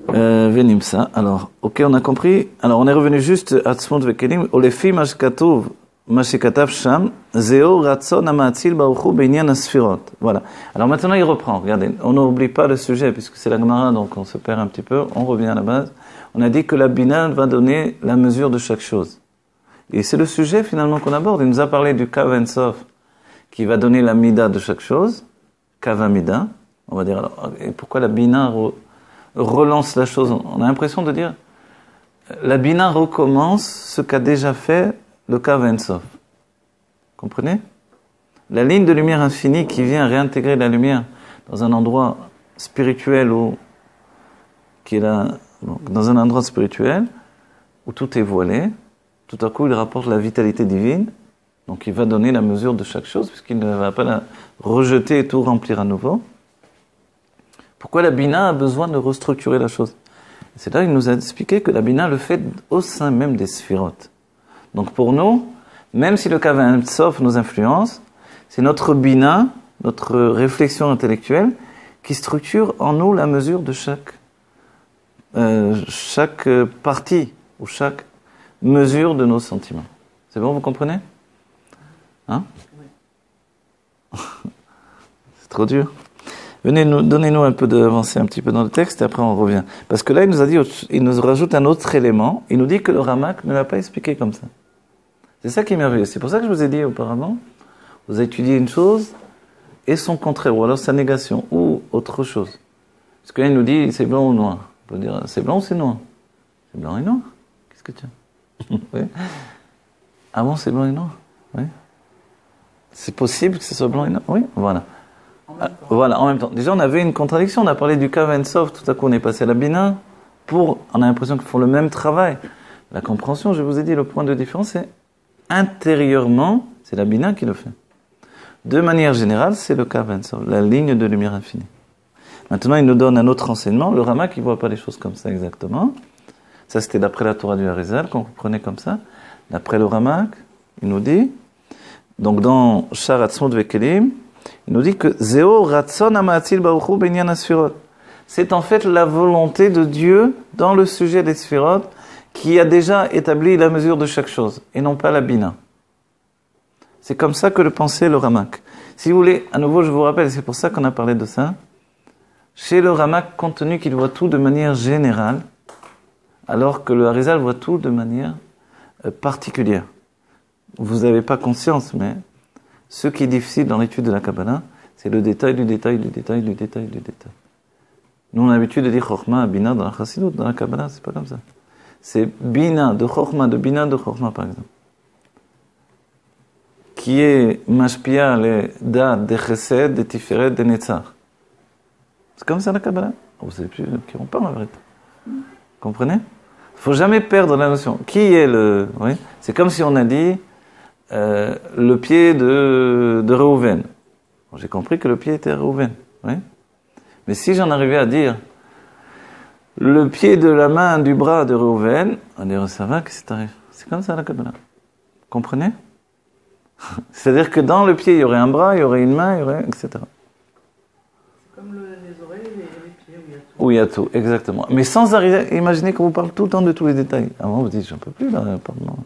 Venimsa. Alors, ok, on a compris. Alors, on est revenu juste à Tzmut Vekelim. Olefi mashkatuv, mashikatav sham, zeo ratzon amatzil baruchu beinyan asfirot. Voilà. Alors maintenant, il reprend. Regardez, on n'oublie pas le sujet, puisque c'est la Gemara, donc on se perd un petit peu. On revient à la base. On a dit que la Bina va donner la mesure de chaque chose. Et c'est le sujet finalement qu'on aborde. Il nous a parlé du Kav En Sof, qui va donner la mida de chaque chose, Kavamida, on va dire. Alors, et pourquoi la Bina relance la chose? On a l'impression de dire, la Bina recommence ce qu'a déjà fait le Kav En Sof. Comprenez? La ligne de lumière infinie qui vient réintégrer la lumière dans un endroit spirituel dans un endroit spirituel où tout est voilé, tout à coup il rapporte la vitalité divine. Donc il va donner la mesure de chaque chose, puisqu'il ne va pas la rejeter et tout remplir à nouveau. Pourquoi la Bina a besoin de restructurer la chose? Et c'est là qu'il nous a expliqué que la Bina le fait au sein même des sphirotes. Donc pour nous, même si le Kav En Sof nous influence, c'est notre Bina, notre réflexion intellectuelle, qui structure en nous la mesure de chaque partie, ou chaque mesure de nos sentiments. C'est bon, vous comprenez? Hein? Oui. C'est trop dur. Donnez-nous un peu d'avancer un petit peu dans le texte et après on revient. Parce que là, il nous rajoute un autre élément. Il nous dit que le Ramak ne l'a pas expliqué comme ça. C'est ça qui est merveilleux. C'est pour ça que je vous ai dit auparavant, vous étudiez une chose et son contraire, ou alors sa négation, ou autre chose. Parce que là, il nous dit c'est blanc ou noir. On peut dire c'est blanc ou c'est noir? C'est blanc et noir. Qu'est-ce que tu as? Oui. Ah bon, c'est blanc et noir? Oui. C'est possible que ce soit blanc et noir? Oui, voilà. Voilà, en même temps. Déjà, on avait une contradiction. On a parlé du Kav En Sof, tout à coup, on est passé à la Bina. On a l'impression qu'ils font le même travail. La compréhension, je vous ai dit, le point de différence, c'est intérieurement, c'est la Bina qui le fait. De manière générale, c'est le Kav Ein Sof, la ligne de lumière infinie. Maintenant, il nous donne un autre enseignement. Le Ramak, il ne voit pas les choses comme ça exactement. Ça, c'était d'après la Torah du Harizal, qu'on comprenait comme ça. D'après le Ramak, il nous dit, donc dans Shar Atzmut Vekelim, il nous dit que Zeo Ratzon Hamatzil Baruch Hu Binyan HaSfirot. C'est en fait la volonté de Dieu dans le sujet des Sfirot qui a déjà établi la mesure de chaque chose, et non pas la Bina. C'est comme ça que le pensait le Ramak. Si vous voulez, à nouveau, je vous rappelle, c'est pour ça qu'on a parlé de ça. Chez le Ramak, compte tenu qu'il voit tout de manière générale, alors que le Harizal voit tout de manière particulière. Vous n'avez pas conscience, mais ce qui est difficile dans l'étude de la Kabbalah, c'est le détail du détail du détail du détail du détail. Nous, on a l'habitude de dire Chokhmah, Bina dans la Chassidut, dans la Kabbalah, c'est pas comme ça. C'est Bina de Chokhmah, de Bina de Chokhmah, par exemple. Qui est Mashpia, les Da, des Chesed, des Tiferet, des Netzach. C'est comme ça la Kabbalah. Vous savez plus de qui on parle, en vérité. Comprenez? Il ne faut jamais perdre la notion. Qui est le... Oui, c'est comme si on a dit le pied de Réhouven. Bon, j'ai compris que le pied était Réhouven. Oui. Mais si j'en arrivais à dire le pied de la main du bras de Réhouven, on dirait ça va, qu'est-ce qui t'arrive? C'est comme ça la Kabbalah. Comprenez? C'est-à-dire que dans le pied, il y aurait un bras, il y aurait une main, il y aurait... etc. C'est comme les oreilles et les pieds, où il y a tout. Où il y a tout, exactement. Mais sans arriver, imaginez qu'on vous parle tout le temps de tous les détails. À un moment, vous dites, j'en peux plus, là, pardon.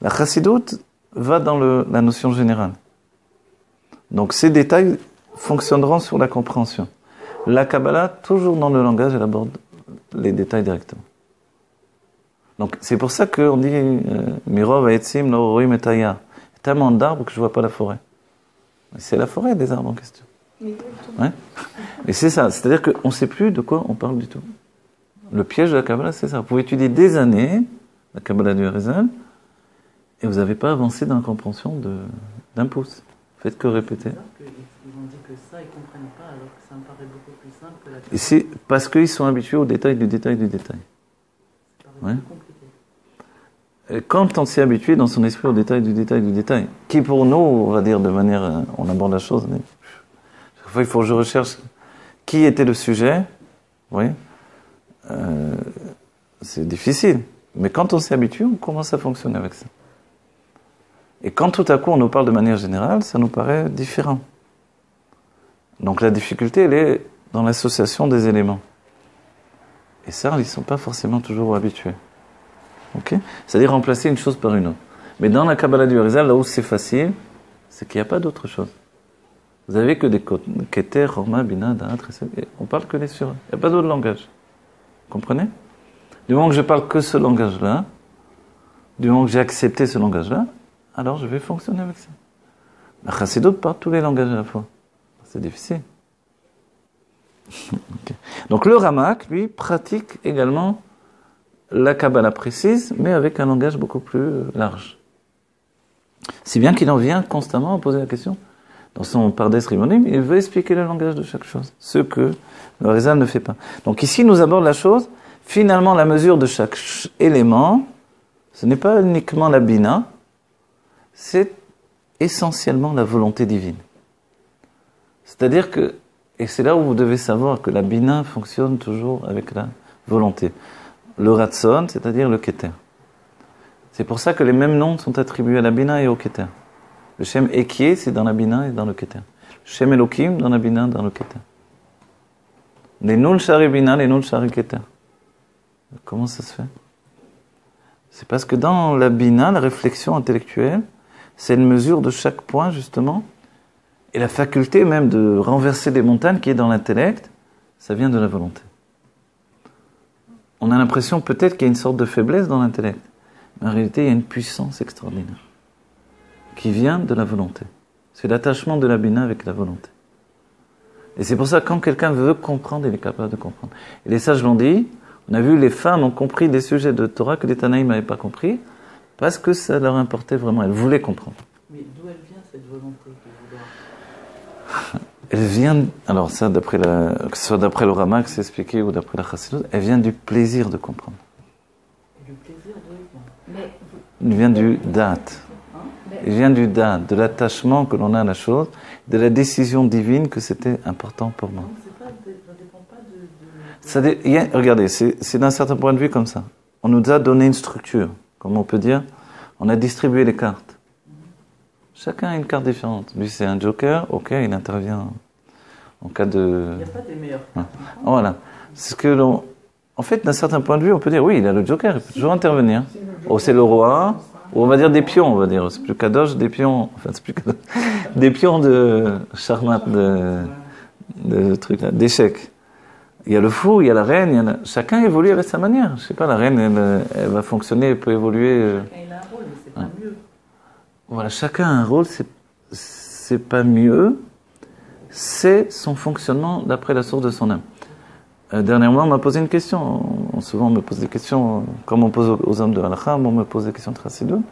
La Chassidut va dans la notion générale. Donc ces détails fonctionneront sur la compréhension. La Kabbalah, toujours dans le langage, elle aborde les détails directement. Donc c'est pour ça qu'on dit Mirov ha'etzim lo roim et hayar. Il y a tellement d'arbres que je ne vois pas la forêt. C'est la forêt des arbres en question. Ouais. Et c'est ça, c'est-à-dire qu'on ne sait plus de quoi on parle du tout. Le piège de la Kabbalah, c'est ça. Vous pouvez étudier des années la Kabbalah du Harizal et vous n'avez pas avancé dans la compréhension d'un pouce. Faites que répéter. Ils ont dit que ça, ils ne comprennent pas, alors que ça me paraît beaucoup plus simple que la Kabbalah. Et c'est parce qu'ils sont habitués au détail du détail du détail. Ça paraît Ouais. plus compliqué. Et quand on s'est habitué dans son esprit au détail du détail du détail, qui pour nous, on va dire de manière, on aborde la chose, mais chaque fois il faut que je recherche qui était le sujet, oui, c'est difficile. Mais quand on s'est habitué, on commence à fonctionner avec ça. Et quand tout à coup on nous parle de manière générale, ça nous paraît différent. Donc la difficulté, elle est dans l'association des éléments. Et ça, ils ne sont pas forcément toujours habitués. Okay? C'est-à-dire remplacer une chose par une autre. Mais dans la Kabbalah du Harizal, là où c'est facile, c'est qu'il n'y a pas d'autre chose. Vous avez que des Keter, Chorma, Bina, Da'at, Chesed. On parle que les sur. Il n'y a pas d'autre langage. Vous comprenez? Du moment que je parle que ce langage-là, du moment que j'ai accepté ce langage-là, alors je vais fonctionner avec ça. La Chassidut parle tous les langages à la fois. C'est difficile. Okay. Donc le Ramak, lui, pratique également la Kabbalah précise, mais avec un langage beaucoup plus large. Si bien qu'il en vient constamment à poser la question. Dans son Pardes Rimonim, il veut expliquer le langage de chaque chose, ce que le Harizal ne fait pas. Donc ici, il nous aborde la chose, finalement, la mesure de chaque élément, ce n'est pas uniquement la Bina, c'est essentiellement la volonté divine. C'est-à-dire que, et c'est là où vous devez savoir que la Bina fonctionne toujours avec la volonté. Le Ratson, c'est-à-dire le Keter. C'est pour ça que les mêmes noms sont attribués à la Bina et au Keter. Le Shem Ekie, c'est dans la Bina et dans le Keter. Le Shem Elohim, dans la Bina et dans le Keter. Les Nul Shari Bina, les Nul Shari Keter. Comment ça se fait? C'est parce que dans la Bina, la réflexion intellectuelle, c'est une mesure de chaque point, justement. Et la faculté même de renverser des montagnes qui est dans l'intellect, ça vient de la volonté. On a l'impression peut-être qu'il y a une sorte de faiblesse dans l'intellect. Mais en réalité, il y a une puissance extraordinaire qui vient de la volonté. C'est l'attachement de la Bina avec la volonté. Et c'est pour ça que quand quelqu'un veut comprendre, il est capable de comprendre. Et les sages l'ont dit, on a vu les femmes ont compris des sujets de Torah que les Tanaïm n'avaient pas compris, parce que ça leur importait vraiment, elles voulaient comprendre. Mais d'où elle vient cette volonté de vouloir? Elle vient, alors ça, que ce soit d'après le Ramak, c'est expliqué, ou d'après la Chassidut, elle vient du plaisir de comprendre. Du plaisir Il vient du date. Il vient du date, de l'attachement que l'on a à la chose, de la décision divine que c'était important pour moi. Ça dépend pas de... Regardez, c'est d'un certain point de vue comme ça. On nous a donné une structure, comme on peut dire. On a distribué les cartes. Chacun a une carte différente. Lui, c'est un joker, ok, il intervient en cas de... Il n'y a pas des meilleurs. Voilà. C'est que l'on... En fait, d'un certain point de vue, on peut dire, oui, il a le joker, il peut toujours intervenir. Oh, c'est le roi, ou on va dire des pions, on va dire. C'est plus Kadosh, des pions. Enfin, c'est plus Kadosh. Des pions de charmat, de trucs là, d'échecs. Il y a le fou, il y a la reine, chacun évolue avec sa manière. Je sais pas, la reine, elle va fonctionner, elle peut évoluer. Chacun il a un rôle, mais c'est pas mieux. Voilà, chacun a un rôle, c'est pas mieux, c'est son fonctionnement d'après la source de son âme. Dernièrement, on m'a posé une question. Souvent, on me pose des questions, comme on pose aux hommes de Halakha, on me pose des questions de Chassidoun.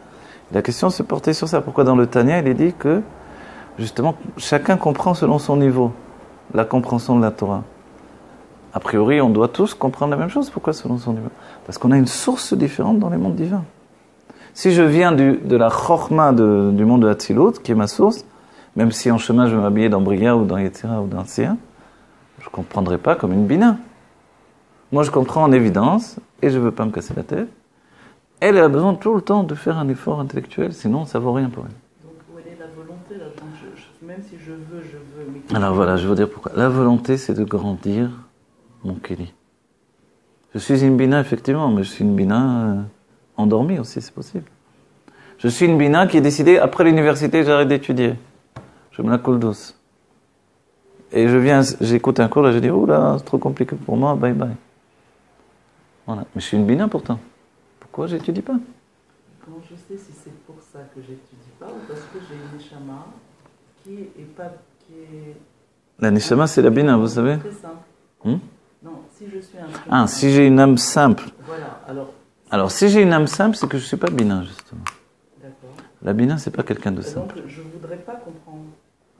La question se portait sur ça. Pourquoi dans le Tanya, il est dit que, justement, chacun comprend selon son niveau la compréhension de la Torah. A priori, on doit tous comprendre la même chose. Pourquoi selon son niveau? Parce qu'on a une source différente dans les mondes divins. Si je viens de la Chochma du monde de Hatzilut, qui est ma source, même si en chemin je vais m'habiller dans Bria ou dans Yetzira ou dans Sia, je ne comprendrai pas comme une Bina. Moi, je comprends en évidence, et je ne veux pas me casser la tête. Elle a besoin tout le temps de faire un effort intellectuel, sinon ça ne vaut rien pour elle. Donc, où est la volonté là? Même si je veux, mais... Alors voilà, je veux dire pourquoi. La volonté, c'est de grandir mon Kéli. Je suis une Bina, effectivement, mais je suis une Bina endormie aussi, c'est possible. Je suis une Bina qui est décidée, après l'université, j'arrête d'étudier. Je me la coule douce. Et j'écoute un cours, là, je dis, oh là, c'est trop compliqué pour moi, bye bye. Voilà. Mais je suis une Bina pourtant. Pourquoi j'étudie pas? Comment je sais si c'est pour ça que j'étudie pas ou parce que j'ai une Neshama qui est... La Neshama, c'est la Bina, vous savez? Très simple. Non, si je suis un... Ah, si j'ai une âme simple. Voilà, alors si j'ai une âme simple, c'est que je ne suis pas Bina, justement. D'accord. La Bina, c'est pas quelqu'un de simple. Donc, je ne voudrais pas comprendre.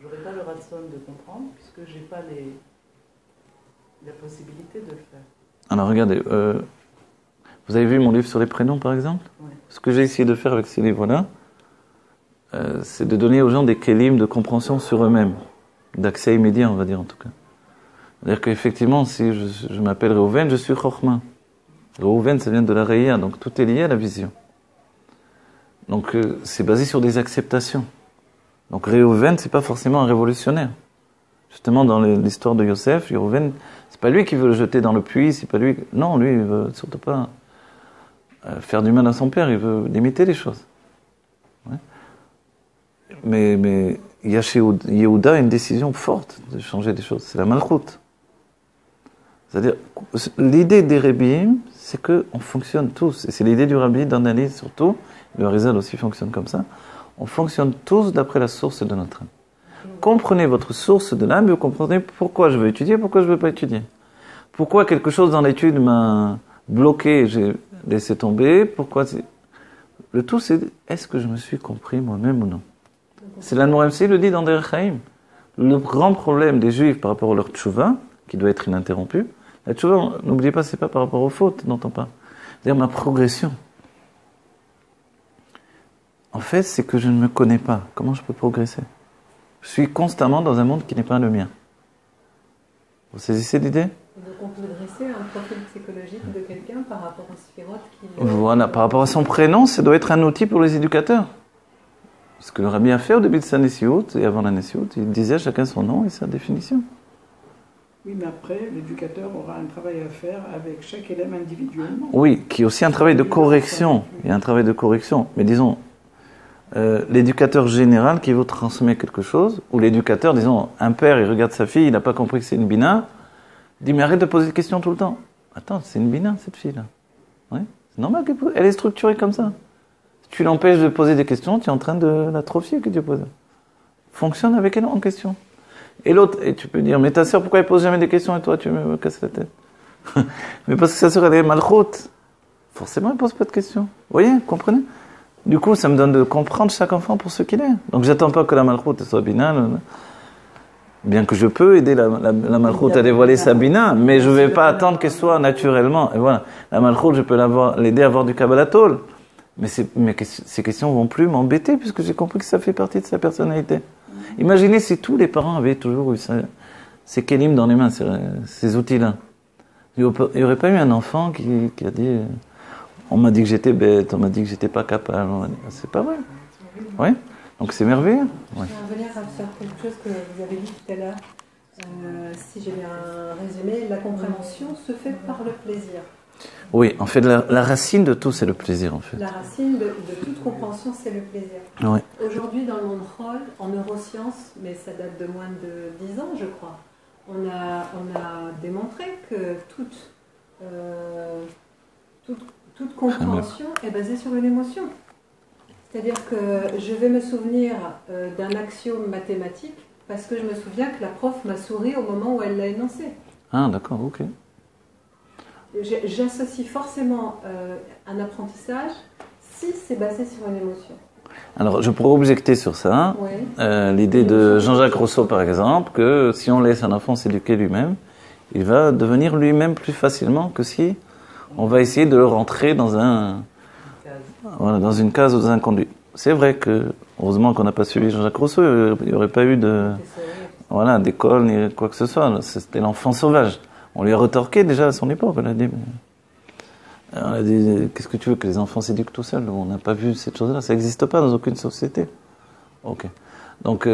Je n'aurais pas le ratson de comprendre, puisque je n'ai pas la possibilité de le faire. Alors, regardez. Vous avez vu mon livre sur les prénoms, par exemple? Oui. Ce que j'ai essayé de faire avec ces livres-là, c'est de donner aux gens des kélim de compréhension sur eux-mêmes. D'accès immédiat, on va dire, en tout cas. C'est-à-dire qu'effectivement, si je m'appelle Reuven, je suis Chochma. Reuven, ça vient de la Reya, donc tout est lié à la vision. Donc c'est basé sur des acceptations. Donc Reuven, c'est pas forcément un révolutionnaire. Justement, dans l'histoire de Yosef, Reuven, c'est pas lui qui veut le jeter dans le puits, c'est pas lui... Non, lui, il veut surtout pas faire du mal à son père, il veut limiter les choses. Ouais. Mais il y a chez Yehuda une décision forte de changer des choses, c'est la malchoute. C'est-à-dire, l'idée des rabbis, c'est qu'on fonctionne tous, et c'est l'idée du rabbi d'analyse surtout, le Harizal aussi fonctionne comme ça, on fonctionne tous d'après la source de notre âme. Comprenez votre source de l'âme et vous comprenez pourquoi je veux étudier, pourquoi je ne veux pas étudier. Pourquoi quelque chose dans l'étude m'a bloqué, j'ai laissé tomber, pourquoi... Le tout, c'est est-ce que je me suis compris moi-même ou non? C'est l'Anmour MC le dit dans Derech Haïm. Le grand problème des Juifs par rapport à leur tchouva, qui doit être ininterrompue, la tchouva, n'oubliez pas, c'est pas par rapport aux fautes, n'entends pas. C'est-à-dire ma progression. En fait, c'est que je ne me connais pas. Comment je peux progresser? Je suis constamment dans un monde qui n'est pas le mien. Vous saisissez l'idée? Donc on peut dresser un profil psychologique de quelqu'un par rapport au sphirote qu'il... Voilà, par rapport à son prénom, ça doit être un outil pour les éducateurs. Ce que le rabbi a fait au début de sa Nessiout et avant la Nessiout, il disait à chacun son nom et sa définition. Oui, mais après, l'éducateur aura un travail à faire avec chaque élève individuellement. Oui, qui est aussi un travail de correction. Il y a un travail de correction. Mais disons, l'éducateur général qui vous transmet quelque chose, ou l'éducateur, disons, un père, il regarde sa fille, il n'a pas compris que c'est une bina, il dit, mais arrête de poser des questions tout le temps. Attends, c'est une bina, cette fille-là. Oui, c'est normal qu'elle est structurée comme ça. Si tu l'empêches de poser des questions, tu es en train de l'atrophier que tu poses. Fonctionne avec elle en question. Et l'autre, et tu peux dire, mais ta sœur, pourquoi elle pose jamais des questions et toi, tu me casses la tête? Mais parce que sa sœur, elle est malchoute. Forcément, elle pose pas de questions. Vous voyez, comprenez? Du coup, ça me donne de comprendre chaque enfant pour ce qu'il est. Donc, j'attends pas que la malchoute soit bina. Bien que je peux aider la malchoute à dévoiler sa bina, mais je vais pas attendre qu'elle soit naturellement. Et voilà, la malchoute, je peux l'aider à avoir du kabbalatol. Mais ces questions vont plus m'embêter puisque j'ai compris que ça fait partie de sa personnalité. Imaginez si tous les parents avaient toujours eu ces kélim dans les mains, ces outils-là. Il n'y aurait pas eu un enfant qui a dit on m'a dit que j'étais bête, on m'a dit que j'étais pas capable. C'est pas vrai. Oui. Donc c'est merveilleux. Ouais. Je vais revenir sur quelque chose que vous avez dit tout à l'heure. Si j'ai bien résumé, la compréhension se fait par le plaisir. Oui, en fait, la racine de tout, c'est le plaisir, en fait. La racine de toute compréhension, c'est le plaisir. Oui. Aujourd'hui, dans le monde Roll, en neurosciences, mais ça date de moins de 10 ans, je crois, on a démontré que toute compréhension est basée sur une émotion. C'est-à-dire que je vais me souvenir d'un axiome mathématique parce que je me souviens que la prof m'a souri au moment où elle l'a énoncé. Ah, d'accord, ok. J'associe forcément un apprentissage si c'est basé sur une émotion. Alors, je pourrais objecter sur ça. Oui. L'idée de Jean-Jacques Rousseau, par exemple, que si on laisse un enfant s'éduquer lui-même, il va devenir lui-même plus facilement que si on va essayer de le rentrer dans dans une case ou dans un conduit. C'est vrai que, heureusement qu'on n'a pas suivi Jean-Jacques Rousseau, il n'y aurait pas eu d'école ni quoi que ce soit. C'était l'enfant sauvage. On lui a retorqué déjà à son époque. On a dit qu'est-ce que tu veux que les enfants s'éduquent tout seuls? On n'a pas vu cette chose-là. Ça n'existe pas dans aucune société. Ok. Donc,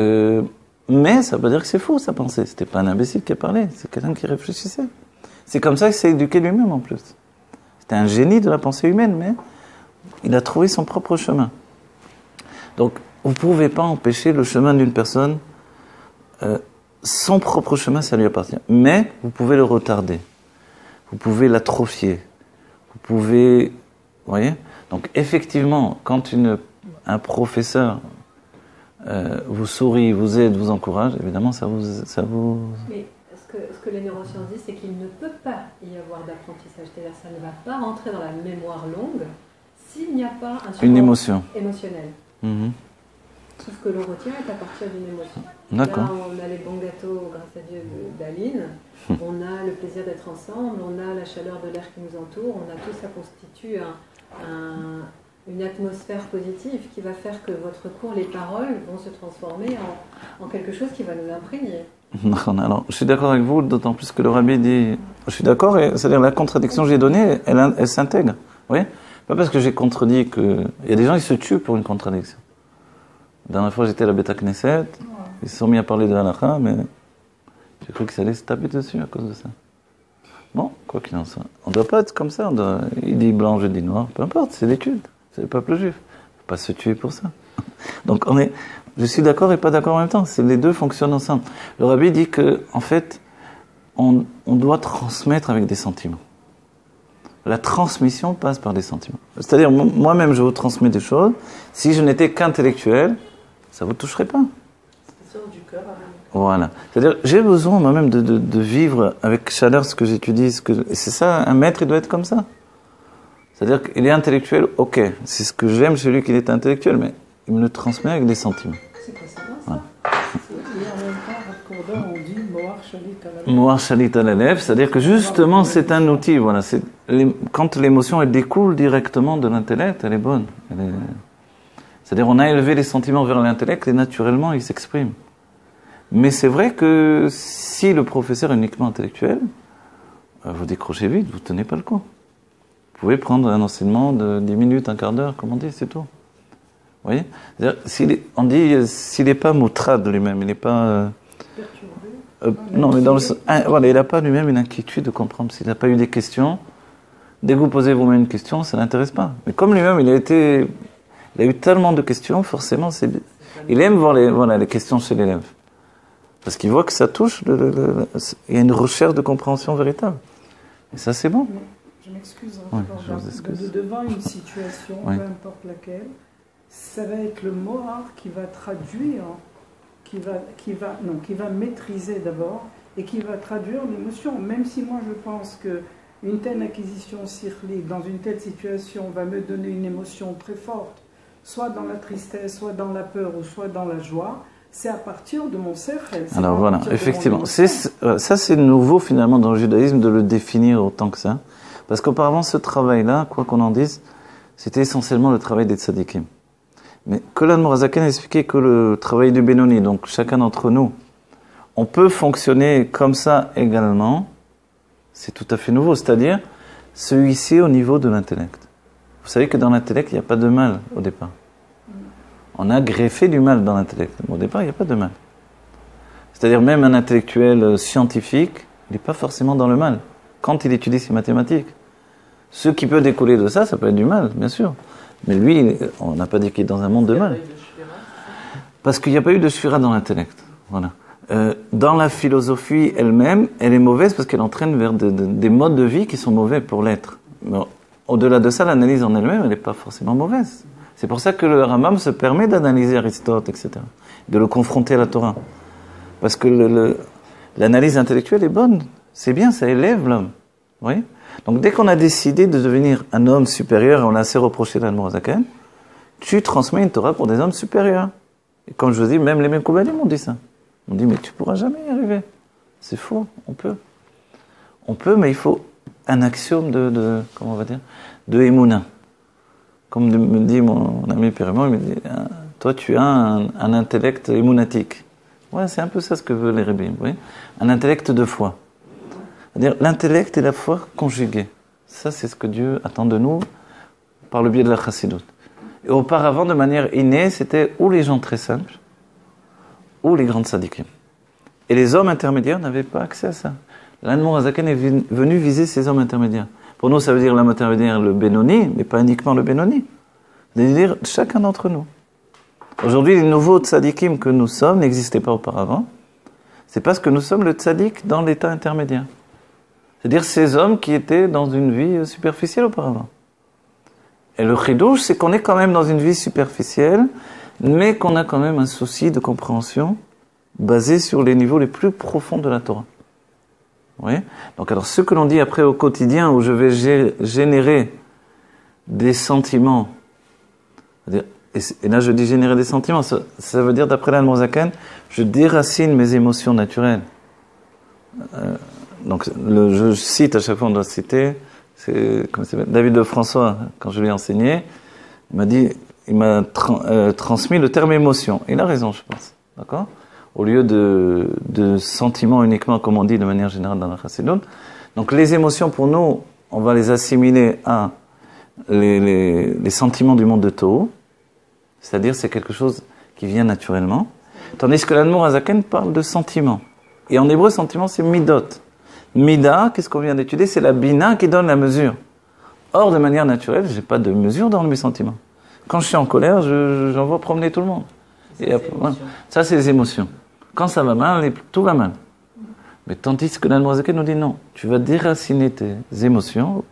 mais ça veut pas dire que c'est faux, sa pensée. C'était pas un imbécile qui a parlé. C'est quelqu'un qui réfléchissait. C'est comme ça qu'il s'est éduqué lui-même en plus. C'était un génie de la pensée humaine, mais il a trouvé son propre chemin. Donc, vous ne pouvez pas empêcher le chemin d'une personne. Son propre chemin, ça lui appartient. Mais vous pouvez le retarder. Vous pouvez l'atrophier. Vous pouvez... Vous voyez? Donc, effectivement, quand un professeur vous sourit, vous aide, vous encourage, évidemment, ça vous... Mais ce que les neurosciences disent, c'est qu'il ne peut pas y avoir d'apprentissage. C'est-à-dire que ça ne va pas rentrer dans la mémoire longue s'il n'y a pas un support une émotion émotionnel. Mm-hmm. Tout ce que l'on retient est à partir d'une émotion. D'accord. Là, on a les bons gâteaux, grâce à Dieu, d'Aline. On a le plaisir d'être ensemble. On a la chaleur de l'air qui nous entoure. On a tout ça constitue une atmosphère positive qui va faire que votre cours, les paroles, vont se transformer en quelque chose qui va nous imprégner. Non, alors, je suis d'accord avec vous, d'autant plus que le rabbi dit... Je suis d'accord, c'est-à-dire la contradiction que j'ai donnée, elle s'intègre. Oui. Pas parce que j'ai contredit que... Il y a des gens qui se tuent pour une contradiction. La dernière fois, j'étais à la Beta Knesset, ils se sont mis à parler de halakha, mais j'ai cru qu'ils allaient se taper dessus à cause de ça. Bon, quoi qu'il en soit. On ne doit pas être comme ça. Il dit blanc, je dis noir. Peu importe, c'est l'étude. C'est le peuple juif. Il ne faut pas se tuer pour ça. Donc, je suis d'accord et pas d'accord en même temps. Les deux fonctionnent ensemble. Le rabbi dit que, en fait, on doit transmettre avec des sentiments. La transmission passe par des sentiments. C'est-à-dire, moi-même, je vous transmets des choses. Si je n'étais qu'intellectuel, ça ne vous toucherait pas. C'est du cœur. Voilà. C'est-à-dire, j'ai besoin moi-même de vivre avec chaleur ce que j'étudie. Et c'est ça, un maître, il doit être comme ça. C'est-à-dire qu'il est intellectuel, ok. C'est ce que j'aime chez lui qu'il est intellectuel, mais il me le transmet avec des sentiments. C'est précisément ça. Voilà. Et en même temps, Rav Cordon, on dit Mohar Shalit Alalev. Mohar Shalit Alalev, c'est-à-dire que justement, c'est un outil. Voilà, quand l'émotion, elle découle directement de l'intellect, elle est bonne. C'est-à-dire, on a élevé les sentiments vers l'intellect et naturellement, ils s'expriment. Mais c'est vrai que si le professeur est uniquement intellectuel, vous décrochez vite, vous ne tenez pas le coup. Vous pouvez prendre un enseignement de 10 minutes, un quart d'heure, comme on dit, c'est tout. Vous voyez? On dit s'il n'est pas moutrade lui-même, il n'est pas... non, mais voilà, il n'a pas lui-même une inquiétude de comprendre. S'il n'a pas eu des questions, dès que vous posez vous-même une question, ça ne l'intéresse pas. Mais comme lui-même, il a eu tellement de questions, forcément, il aime voir les questions chez l'élève. Parce qu'il voit que ça touche, il y a une recherche de compréhension véritable. Et ça, c'est bon. Je m'excuse. Oui, je vous excuse. Devant une situation, Oui. peu importe laquelle, ça va être le Mohar qui va traduire, qui va maîtriser d'abord et qui va traduire l'émotion. Même si moi je pense qu'une telle acquisition circlée dans une telle situation va me donner une émotion très forte, soit dans la tristesse, soit dans la peur ou soit dans la joie, c'est à partir de mon cercle. Alors voilà, effectivement. Ça, c'est nouveau finalement dans le judaïsme de le définir autant que ça. Parce qu'auparavant, ce travail-là, quoi qu'on en dise, c'était essentiellement le travail des tzadikim. Mais que l'Admor HaZaken a expliqué que le travail du Benoni, donc chacun d'entre nous, on peut fonctionner comme ça également, c'est tout à fait nouveau, c'est-à-dire se hisser au niveau de l'intellect. Vous savez que dans l'intellect, il n'y a pas de mal au départ. On a greffé du mal dans l'intellect. Mais au départ, il n'y a pas de mal. C'est-à-dire même un intellectuel scientifique, il n'est pas forcément dans le mal quand il étudie ses mathématiques. Ce qui peut découler de ça, ça peut être du mal, bien sûr. Mais lui, on n'a pas dit qu'il est dans un monde de mal. Parce qu'il n'y a pas eu de shvira dans l'intellect. Voilà. Dans la philosophie elle-même, elle est mauvaise parce qu'elle entraîne vers des modes de vie qui sont mauvais pour l'être. Au-delà de ça, l'analyse en elle-même, elle n'est pas forcément mauvaise. C'est pour ça que le Rambam se permet d'analyser Aristote, etc. De le confronter à la Torah. Parce que l'analyse intellectuelle est bonne. C'est bien, ça élève l'homme. Vous voyez ? Donc dès qu'on a décidé de devenir un homme supérieur, et on l'a assez reproché à l'Admor HaZaken, tu transmets une Torah pour des hommes supérieurs. Et comme je vous dis, même les Mekoubalim m'ont dit ça. On dit, mais tu ne pourras jamais y arriver. C'est faux, on peut. On peut, mais il faut un axiome comment on va dire, de Emouna. Comme me dit mon ami Pérémon, il me dit, toi tu as un intellect émounatique. Ouais, c'est un peu ça ce que veulent les rabbins, vous voyez ? Un intellect de foi. C'est-à-dire l'intellect et la foi conjugués. Ça, c'est ce que Dieu attend de nous par le biais de la chassidoute. Et auparavant, de manière innée, c'était ou les gens très simples, ou les grandes tzadikim. Et les hommes intermédiaires n'avaient pas accès à ça. L'Admor HaZaken est venu viser ces hommes intermédiaires. Pour nous, ça veut dire l'homme intermédiaire, le Benoni, mais pas uniquement le Benoni. C'est-à-dire chacun d'entre nous. Aujourd'hui, les nouveaux tzadikim que nous sommes n'existaient pas auparavant. C'est parce que nous sommes le tzadik dans l'état intermédiaire. C'est-à-dire ces hommes qui étaient dans une vie superficielle auparavant. Et le chidouche, c'est qu'on est quand même dans une vie superficielle, mais qu'on a quand même un souci de compréhension basé sur les niveaux les plus profonds de la Torah. Vous voyez ? Donc alors ce que l'on dit après au quotidien, où je vais générer des sentiments, et là je dis générer des sentiments, ça veut dire d'après l'Admor HaZaken, je déracine mes émotions naturelles. Donc je cite, à chaque fois on doit citer, David de François, quand je lui ai enseigné, il m'a transmis le terme émotion. Il a raison, je pense. D'accord ? Au lieu de sentiments uniquement, comme on dit de manière générale dans la Chassidoute. Donc les émotions, pour nous, on va les assimiler à les sentiments du monde de Toho. C'est-à-dire c'est quelque chose qui vient naturellement. Tandis que l'Admor HaZaken parle de sentiments. Et en hébreu, sentiment, c'est midot. Mida, qu'est-ce qu'on vient d'étudier ? C'est la bina qui donne la mesure. Or, de manière naturelle, je n'ai pas de mesure dans mes sentiments. Quand je suis en colère, j'envoie promener tout le monde. Et après, voilà. Ça, c'est les émotions. Quand ça va mal, tout va mal. Mais tandis que l'Admor HaZaken nous dit non, tu vas déraciner tes émotions,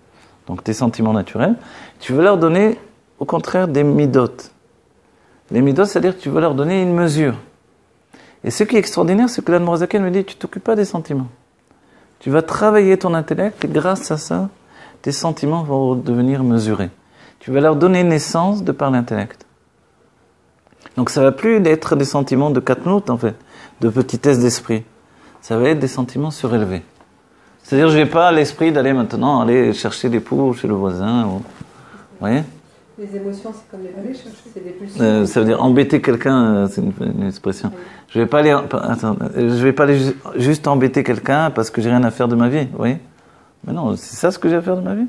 donc tes sentiments naturels, tu vas leur donner, au contraire, des midot. Les midot, c'est-à-dire que tu vas leur donner une mesure. Et ce qui est extraordinaire, c'est que l'Admor HaZaken me dit, tu ne t'occupes pas des sentiments. Tu vas travailler ton intellect et grâce à ça, tes sentiments vont devenir mesurés. Tu vas leur donner naissance de par l'intellect. Donc ça ne va plus être des sentiments de katnout, en fait, de petitesse d'esprit. Ça va être des sentiments surélevés. C'est-à-dire, je n'ai pas l'esprit d'aller maintenant aller chercher des poux chez le voisin. Vous voyez ? Les émotions, c'est comme les pulsions, c'est des pulsions. Ça veut dire embêter quelqu'un, c'est une expression. Je vais pas aller juste embêter quelqu'un parce que j'ai rien à faire de ma vie, vous voyez ? Mais non, c'est ça ce que j'ai à faire de ma vie.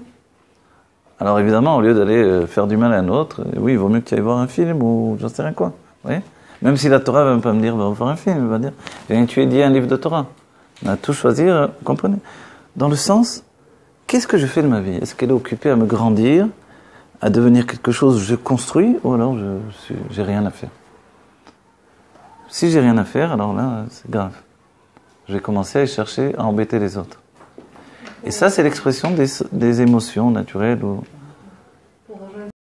Alors évidemment, au lieu d'aller faire du mal à un autre, oui, il vaut mieux que tu ailles voir un film ou j'en sais rien quoi, vous voyez ? Même si la Torah va pas me dire, va voir un film, elle va dire, viens étudier un livre de Torah. On a tout choisir, vous comprenez ? Dans le sens, qu'est-ce que je fais de ma vie ? Est-ce qu'elle est occupée à me grandir, à devenir quelque chose que je construis, ou alors j'ai rien à faire. Si j'ai rien à faire, alors là, c'est grave. Je vais commencer à chercher à embêter les autres. Et ça, c'est l'expression des émotions naturelles.